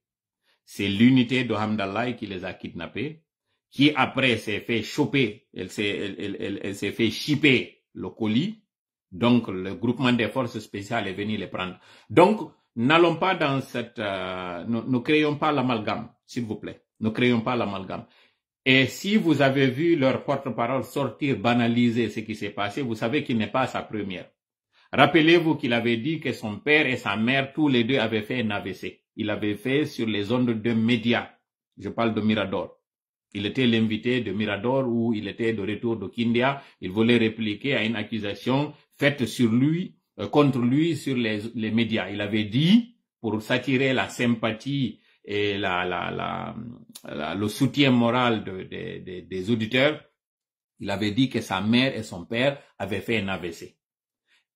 C'est l'unité de Hamdallah qui les a kidnappées, qui après s'est fait choper, elle s'est fait chipper le colis. Donc, le groupement des forces spéciales est venu les prendre. Donc, n'allons pas dans cette... ne créons pas l'amalgame, s'il vous plaît. Ne créons pas l'amalgame. Et si vous avez vu leur porte-parole sortir, banaliser ce qui s'est passé, vous savez qu'il n'est pas sa première. Rappelez-vous qu'il avait dit que son père et sa mère, tous les deux, avaient fait un AVC. Il avait fait sur les ondes de médias. Je parle de Mirador. Il était l'invité de Mirador où il était de retour de Kindia. Il voulait répliquer à une accusation faite sur lui, contre lui sur les médias. Il avait dit, pour s'attirer la sympathie et le soutien moral des auditeurs, il avait dit que sa mère et son père avaient fait un AVC.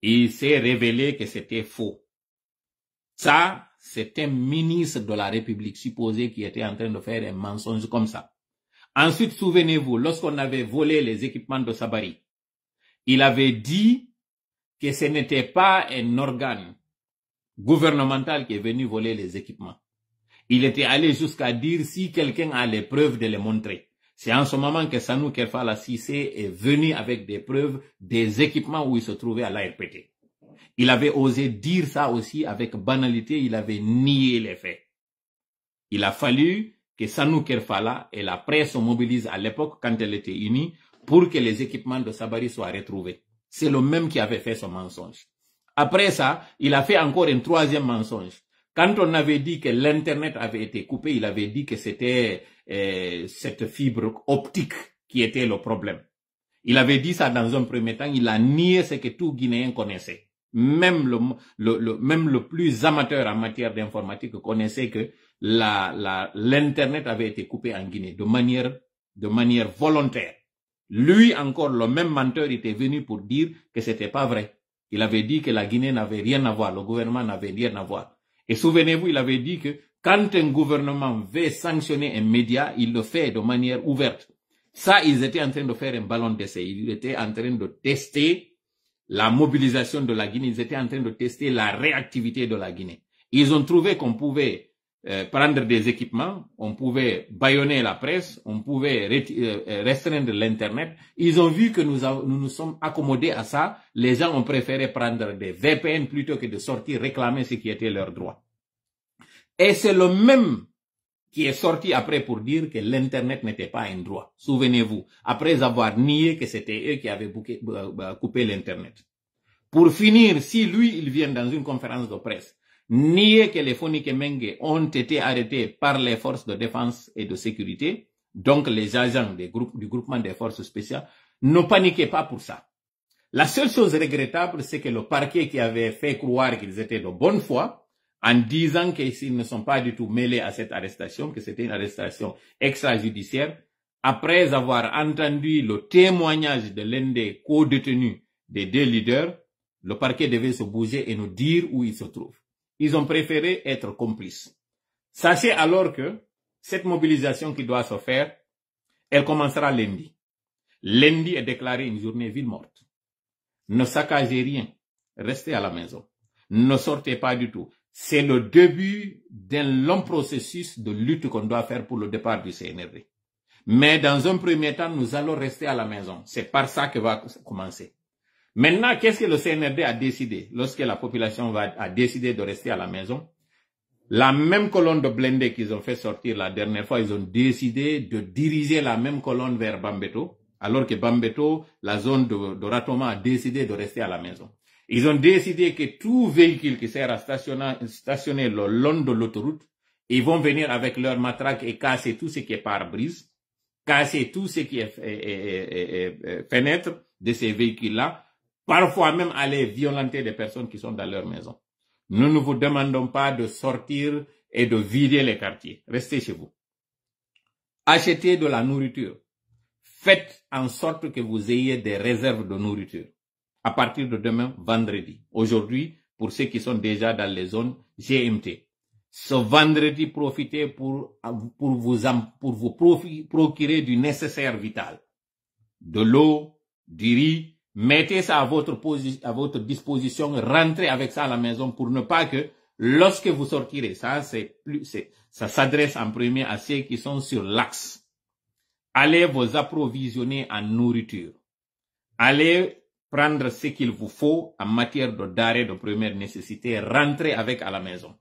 Il s'est révélé que c'était faux. Ça, c'est un ministre de la République supposé qui était en train de faire un mensonge comme ça. Ensuite, souvenez-vous, lorsqu'on avait volé les équipements de Sabari, il avait dit que ce n'était pas un organe gouvernemental qui est venu voler les équipements. Il était allé jusqu'à dire si quelqu'un a les preuves de les montrer. C'est en ce moment que Sanou Kerfala Cissé est venu avec des preuves des équipements où il se trouvait à l'ARPT. Il avait osé dire ça aussi avec banalité, il avait nié les faits. Il a fallu que Sanou Kerfala et la presse se mobilisent à l'époque, quand elle était unie, pour que les équipements de Sabari soient retrouvés. C'est le même qui avait fait ce mensonge. Après ça, il a fait encore un troisième mensonge. Quand on avait dit que l'Internet avait été coupé, il avait dit que c'était cette fibre optique qui était le problème. Il avait dit ça dans un premier temps, il a nié ce que tout Guinéen connaissait. Même le plus amateur en matière d'informatique connaissait que l'Internet avait été coupé en Guinée de manière volontaire. Lui encore, le même menteur était venu pour dire que c'était pas vrai. Il avait dit que la Guinée n'avait rien à voir, le gouvernement n'avait rien à voir. Et souvenez-vous, il avait dit que quand un gouvernement veut sanctionner un média, il le fait de manière ouverte. Ça, ils étaient en train de faire un ballon d'essai. Ils étaient en train de tester la mobilisation de la Guinée. Ils étaient en train de tester la réactivité de la Guinée. Ils ont trouvé qu'on pouvait prendre des équipements, on pouvait bâillonner la presse, on pouvait restreindre l'Internet. Ils ont vu que nous sommes accommodés à ça. Les gens ont préféré prendre des VPN plutôt que de sortir réclamer ce qui était leur droit. Et c'est le même qui est sorti après pour dire que l'Internet n'était pas un droit. Souvenez-vous, après avoir nié que c'était eux qui avaient coupé l'Internet. Pour finir, si lui, il vient dans une conférence de presse, nier que les Fonike Mengue ont été arrêtés par les forces de défense et de sécurité, donc les agents du groupement des forces spéciales, ne paniquez pas pour ça. La seule chose regrettable, c'est que le parquet qui avait fait croire qu'ils étaient de bonne foi, en disant qu'ils ne sont pas du tout mêlés à cette arrestation, que c'était une arrestation extrajudiciaire, après avoir entendu le témoignage de l'un des co-détenus des deux leaders, le parquet devait se bouger et nous dire où il se trouve. Ils ont préféré être complices. Sachez alors que cette mobilisation qui doit se faire, elle commencera lundi. Lundi est déclaré une journée ville morte. Ne saccagez rien. Restez à la maison. Ne sortez pas du tout. C'est le début d'un long processus de lutte qu'on doit faire pour le départ du CNRD. Mais dans un premier temps, nous allons rester à la maison. C'est par ça que va commencer. Maintenant, qu'est-ce que le CNRD a décidé? Lorsque la population a décidé de rester à la maison, la même colonne de blindés qu'ils ont fait sortir la dernière fois, ils ont décidé de diriger la même colonne vers Bambeto, alors que Bambeto, la zone de Ratoma, a décidé de rester à la maison. Ils ont décidé que tout véhicule qui sert à stationner le long de l'autoroute, ils vont venir avec leur matraque et casser tout ce qui est pare-brise, casser tout ce qui est fenêtre de ces véhicules-là, parfois même aller violenter des personnes qui sont dans leur maison. Nous ne vous demandons pas de sortir et de vider les quartiers. Restez chez vous. Achetez de la nourriture. Faites en sorte que vous ayez des réserves de nourriture. À partir de demain, vendredi. Aujourd'hui, pour ceux qui sont déjà dans les zones GMT. Ce vendredi, profitez pour vous procurer du nécessaire vital. De l'eau, du riz. Mettez ça à votre disposition. Rentrez avec ça à la maison pour ne pas que, lorsque vous sortirez, ça s'adresse en premier à ceux qui sont sur l'axe. Allez vous approvisionner en nourriture. Allez prendre ce qu'il vous faut en matière de denrées de première nécessité. Rentrez avec à la maison.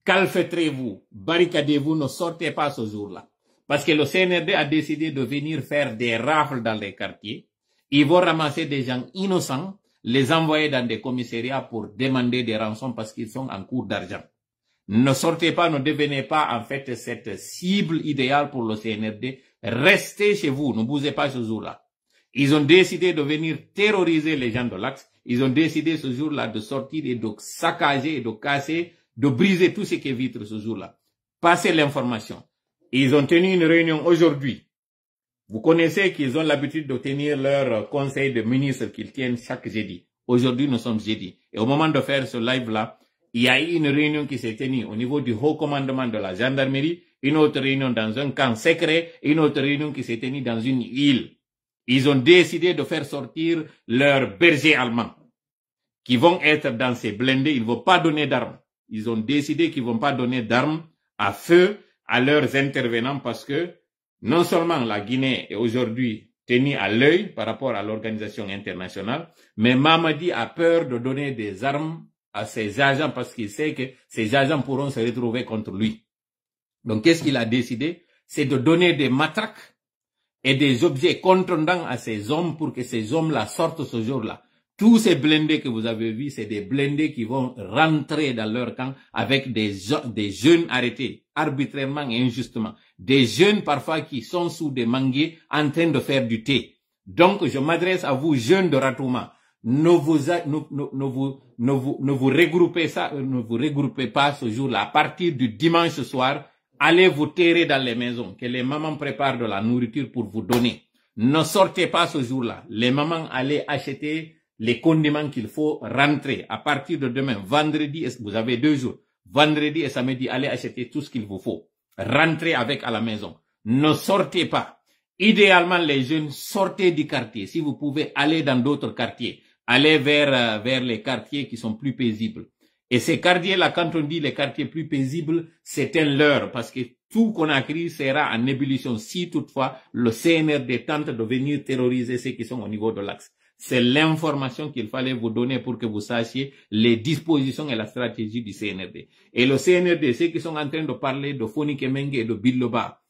Calfeutrez-vous, barricadez-vous, ne sortez pas ce jour-là. Parce que le CNRD a décidé de venir faire des rafles dans les quartiers. Ils vont ramasser des gens innocents, les envoyer dans des commissariats pour demander des rançons parce qu'ils sont en cours d'argent. Ne sortez pas, ne devenez pas en fait cette cible idéale pour le CNRD. Restez chez vous, ne bougez pas ce jour-là. Ils ont décidé de venir terroriser les gens de l'axe. Ils ont décidé ce jour-là de sortir et de saccager et de casser, de briser tout ce qui est vitre ce jour-là. Passez l'information. Ils ont tenu une réunion aujourd'hui. Vous connaissez qu'ils ont l'habitude de tenir leur conseil de ministres qu'ils tiennent chaque jeudi. Aujourd'hui, nous sommes jeudi. Et au moment de faire ce live-là, il y a eu une réunion qui s'est tenue au niveau du haut commandement de la gendarmerie, une autre réunion dans un camp secret, une autre réunion qui s'est tenue dans une île. Ils ont décidé de faire sortir leurs bergers allemands qui vont être dans ces blindés. Ils ne vont pas donner d'armes. Ils ont décidé qu'ils ne vont pas donner d'armes à feu à leurs intervenants parce que Non seulement la Guinée est aujourd'hui tenue à l'œil par rapport à l'organisation internationale, mais Mamadi a peur de donner des armes à ses agents parce qu'il sait que ses agents pourront se retrouver contre lui. Donc, qu'est-ce qu'il a décidé? C'est de donner des matraques et des objets contondants à ces hommes pour que ces hommes-là sortent ce jour-là. Tous ces blindés que vous avez vus, c'est des blindés qui vont rentrer dans leur camp avec des jeunes arrêtés arbitrairement et injustement. Des jeunes parfois qui sont sous des manguiers en train de faire du thé. Donc, je m'adresse à vous, jeunes de Ratouma. Ne vous regroupez pas ce jour-là. À partir du dimanche soir, allez vous terrer dans les maisons, que les mamans préparent de la nourriture pour vous donner. Ne sortez pas ce jour-là. Les mamans, allez acheter les condiments qu'il faut rentrer. À partir de demain, vendredi, vous avez 2 jours. Vendredi et samedi, allez acheter tout ce qu'il vous faut. Rentrez avec à la maison. Ne sortez pas. Idéalement, les jeunes, sortez du quartier. Si vous pouvez aller dans d'autres quartiers, allez vers les quartiers qui sont plus paisibles. Et ces quartiers-là, quand on dit les quartiers plus paisibles, c'est un leurre, parce que tout Conakry sera en ébullition si toutefois le CNRD tente de venir terroriser ceux qui sont au niveau de l'axe. C'est l'information qu'il fallait vous donner pour que vous sachiez les dispositions et la stratégie du CNRD. Et le CNRD, ceux qui sont en train de parler de Foni Kemenge et de Biloba,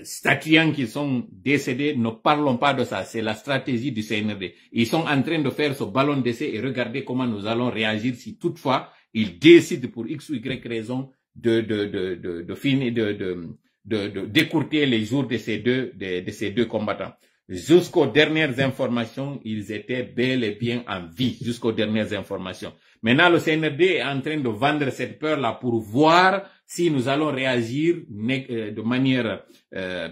statuant qu'ils sont décédés, ne parlons pas de ça. C'est la stratégie du CNRD. Ils sont en train de faire ce ballon d'essai et regardez comment nous allons réagir si toutefois ils décident pour X ou Y raison d'écourter les jours de ces deux combattants. Jusqu'aux dernières informations, ils étaient bel et bien en vie, jusqu'aux dernières informations. Maintenant, le CNRD est en train de vendre cette peur-là pour voir si nous allons réagir de manière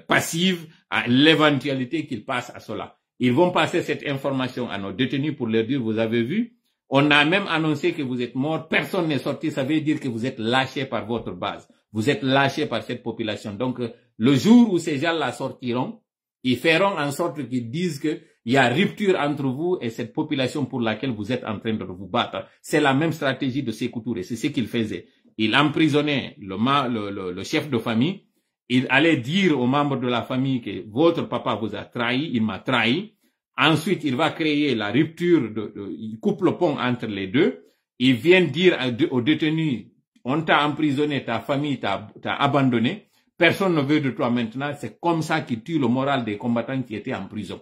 passive à l'éventualité qu'ils passent à cela. Ils vont passer cette information à nos détenus pour leur dire, vous avez vu, on a même annoncé que vous êtes morts, personne n'est sorti, ça veut dire que vous êtes lâchés par votre base. Vous êtes lâchés par cette population. Donc, le jour où ces gens-là sortiront, ils feront en sorte qu'ils disent qu'il y a rupture entre vous et cette population pour laquelle vous êtes en train de vous battre. C'est la même stratégie de Sékou Touré. C'est ce qu'il faisait. Il emprisonnait le chef de famille. Il allait dire aux membres de la famille que votre papa vous a trahi, il m'a trahi. Ensuite, il va créer la rupture, il coupe le pont entre les deux. Il vient dire aux détenus, on t'a emprisonné, ta famille t'a abandonné. Personne ne veut de toi maintenant. C'est comme ça qu'il tue le moral des combattants qui étaient en prison.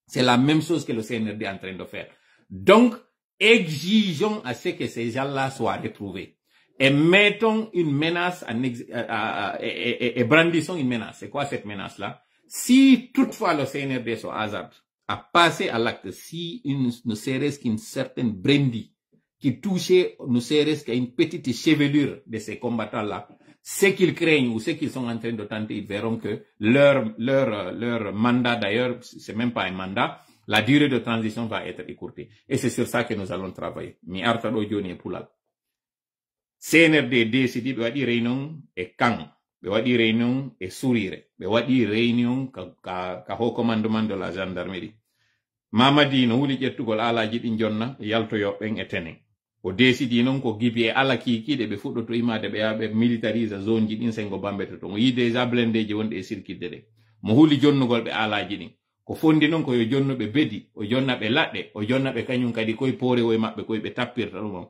C'est la même chose que le CNRD est en train de faire. Donc, exigeons à ce que ces gens-là soient retrouvés. Et mettons une menace, et brandissons une menace. C'est quoi cette menace-là? Si toutefois le CNRD se hasarde à passer à l'acte, si ne serait-ce qu'une certaine brindille qui touchait, ne serait-ce qu'à une petite chevelure de ces combattants-là, ce qu'ils craignent ou ce qu'ils sont en train de tenter, ils verront que leur mandat, d'ailleurs, c'est même pas un mandat, la durée de transition va être écourtée. Et c'est sur ça que nous allons travailler. Mi artado joni pulal. CNRD décidi ɓe waɗi réunion e Kang, ɓe waɗi réunion e Sourire, ɓe waɗi réunion ka haut commandement de la gendarmerie. Mamadi no wuli ƴettugol alaji ɗi jonna yaltoyoɓen e tenen. O décidi non ko gibi e ala kikiɗe ɓe fuɗɗoto imade ɓe yaha ɓe militarise zone ji ɗin sengo bambete to. O yi déjà blendeji wonɗe e circuitde ɗe. Mo huli jonnugol ɓe alaji ɗin. Ko fondi non ko yo jonnuɓe bedi, o jonna ɓe laɗɗe, o jonna ɓe kañum kadi koye poore woye maɓɓe koye ɓe tappirta ɗum.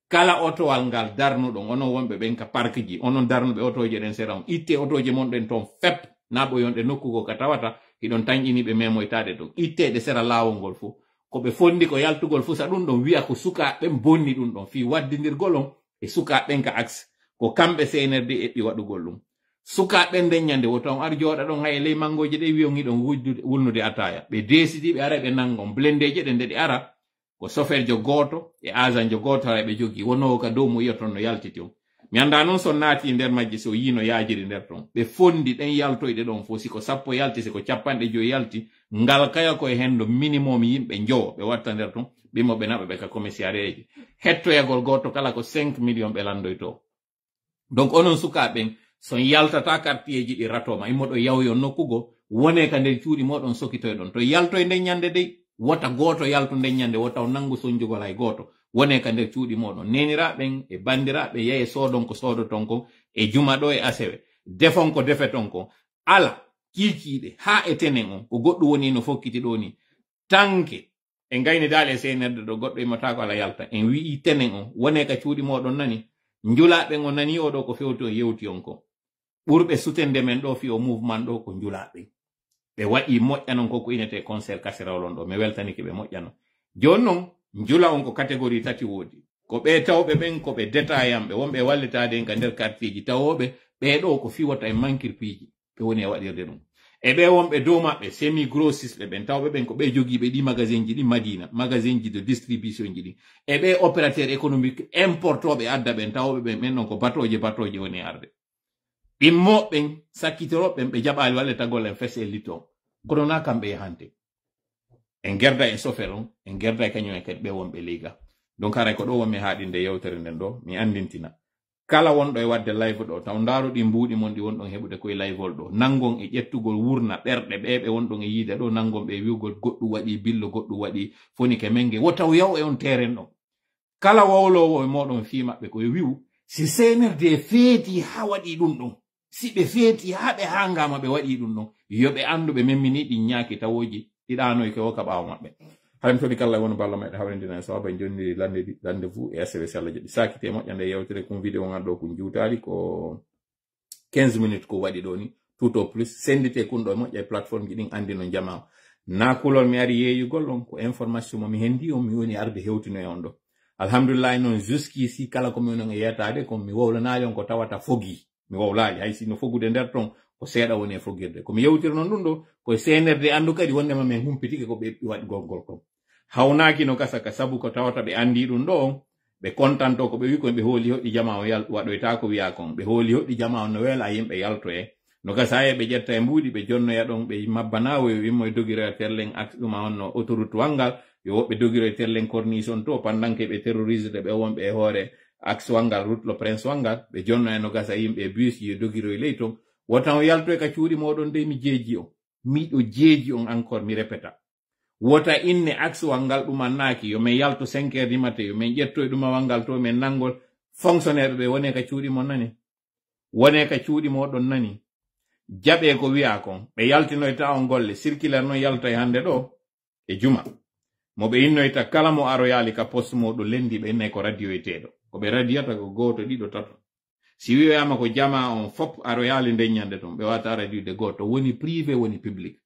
Kala otowal ngal darnuɗon, onon wonɓe ɓen ka parque ji, onon darnuɓe otoje ɗen sera on. Itte otoje mon ɗen ton fep, na ɓoyonɗe nokkugo ka tawata, hiɗon tañƴiniɓe memoytade ɗon. Itteɗe sera lawol ngol fu. Ko ɓe fondi ko yaltugol fu sa ɗum ɗon wi'a ko sukaɓen bonni ɗum ɗon fi waddidirgol on e sukaɓen ka axe. Ko kamɓe CNRD eɓɓi waɗugol ɗum. Sukaɓen nden ñande woto on ar jooɗa ɗon hay ley mangoje ɗe wi'on hiɗon wulnude ataya. Ɓe desidi ɓe ara ɓe nangon blendeje ɗe nde ɗe ara. Ko soferjo goto e ajanjo goto ɓe jogi wonowo ka dow mo yiya ton no yaltiti on. Mi anda noon so naati nder majji so yi no yaajiri nder ton. Ɓe fondi ɗen yaltoyɗe ɗon fo siko 10 yalti siko 50 yalti ngal kaya koye hendo minimum yimɓe jowo ɓe watta nder ton ɓimo ɓe naɓa ɓe ka commissariat ji. Hettoyagol goto kala ko 5 millions ɓe landoyto. Donc onon sukaɓen son yaltata quartier ji ɗi ratoma immoɗo yawyon nokkugo wone ka nder cuuɗi moɗon sokitoy ɗon to yaltoy nden ñande dey wota goto yaltu nden ñande wota o nangu sonjugol hay goto wone ka nder cuuɗi moɗon neniraɓen e bandiraɓe yaye sodon ko sodoton ko e juma ɗo e asewe defon ko defeton ko ala kikiɗe ha e tenen on ko goɗɗo woni no fokkiti ɗo ni tanke en gayni dale senerde ɗo goɗɗo immatako ala yalta en wi'i tenen on wone ka cuuɗi moɗon nani njulaɓe on nani oɗo ko fewti on yewti on ko ɓurɓe sutende men ɗo fi o mouvement ɗo ko njulaɓe ɓe waɗi moƴƴanon koko inete concert kaserawlon ɗo mi weltaniki ɓe moƴƴano joni noon njula on ko catégorie tati woodi ko ɓe tawɓe ɓen ko ɓe détaillamɓe wonɓe wallitade en ka nder quartier ji tawoɓe ɓeɗo ko fiwata e mankirpiji ɓe woni e waɗirde ɗum e ɓe wonɓe dow maɓɓe semi grossiste ɓe ɓen tawɓe ɓen ko ɓe jogiiɓe ɗi magasin ji ɗi madina magasin ji de distribution ji ɗi e ɓe opérateur économique importoɓe adda ɓen tawɓe ɓen ɓen ɗon ko batoje woni arde ɓimmoɓɓen sakkitoroɓen ɓe jaɓali walle tagol en fes e litton kono na kamɓe yahante en gerda e sofer on en gerda e kañum e kadi ɓe wonɓe liga donc haray ko ɗo wonmi haaɗinde yewtere nden ɗo mi andintina kala wonɗo e wadde live ɗo taw ndaruɗi mbuuɗi mon ɗi wonɗon heɓude koye liveol ɗo nangon e ƴettugol wurna ɓerɗe ɓe wonɗon e yiide ɗo nangon ɓe wiwgol goɗɗum waɗi billo goɗɗum waɗi foni ke menge wo taw yaw e on terrain ɗon kala wawlowo e moɗon fi maɓɓe koye wiwu si CNRD feeti ha waɗi ɗum ɗon si ɓe feeti ha ɓe hangama ɓe waɗi ɗum ɗon yoɓe andu ɓe memmini ɗi ñaaki tawoji ɗiɗanoy ko woka ɓaawo maɓɓe haɗum toni kala woni balla meɗe hawrindina e sawaba jonniri rendez-vous e SOS Allah jaɓi sakite moƴƴande yewtere kum vidéo ngal ɗo ko juutali ko 15 minutes ko waɗi ɗo ni tout au plus sendite kun ɗo moƴƴa e plateforme ji ɗin andi no jama na kulol mi ari yeeyugol on ko information mo mi hendi on mi woni arde hewtino e on ɗo alhamdulillah noon jusqu'ici kala ko mi woni on e yetade ko mi wowlanaali on ko tawata fogi mi wowlaali hay sino fogude nder ton ko seeɗa woni e fogirde komi yewtiri noon ɗum ɗo koye CNRD andu kadi wondema min humpitike ko ɓe waɗi gongol kon hawnaki no kasaka sabu ko tawata ɓe andi ɗum ɗo ɓe contanto ko ɓe wi kon ɓe hooli hoɗɗi jama o waɗoyta ko wiya kon ɓe hooli hoɗɗi jama o no weela yimɓe yalto e no gasa e ɓe ƴetta e mbuuɗi ɓe jonnoya ɗon ɓe mabbanawo yo wimmo e dogiro e terlen axe ɗum honno autoroute wangal yo woɓɓe dogiro e terlen corniche on to pendant que ɓe terrorise de ɓe wonɓe e hoore axe wangal route le prince wangal ɓe jonno e no gasa yimɓe bus yo dogiro e ley ton wotan o yalto e ka cuuɗi moɗon de mi jeeji on miɗo jeeji on encore mi répéta wota inne axe wangal ɗum annaki yo min yalto 5 heures du matin yo min ƴetto e ɗuma wangal to min nangol fonctionnaire ɓe wone ka cuuɗi mon nani wone ka cuuɗi moɗon nani jaɓe ko wiya kon ɓe yaltinoyta on golle circulaire noon yalta e hande ɗo e juma mo ɓe innoyta kala mo aroyali ka poste moɗo lendi ɓe innay ko radio eteɗo ko ɓe radiyata ko goto ɗiɗo tato si wiyoyama ko jama on fop aroyali ndeññande ton ɓe wata radio de goto woni privé woni public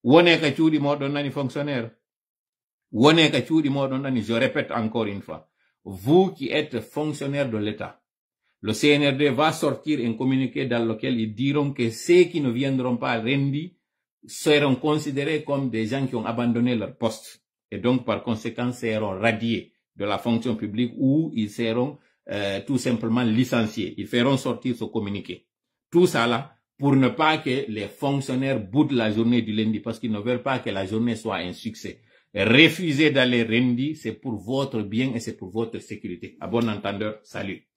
wone ka cuuɗi moɗon nani fonctionnaire wone ka cuuɗi moɗon nani je répète encore une fois vous qui êtes fonctionnaire de l'État le CNRD va sortir un communiqué dans lequel ils diront que ceux qui ne viendront pas rendus seront considérés comme des gens qui ont abandonné leur poste et donc par conséquent seront radiés de la fonction publique ou ils seront tout simplement licenciés. Ils feront sortir ce communiqué. Tout ça là pour ne pas que les fonctionnaires boudent la journée du lundi parce qu'ils ne veulent pas que la journée soit un succès. Refuser d'aller lundi, c'est pour votre bien et c'est pour votre sécurité. À bon entendeur, salut.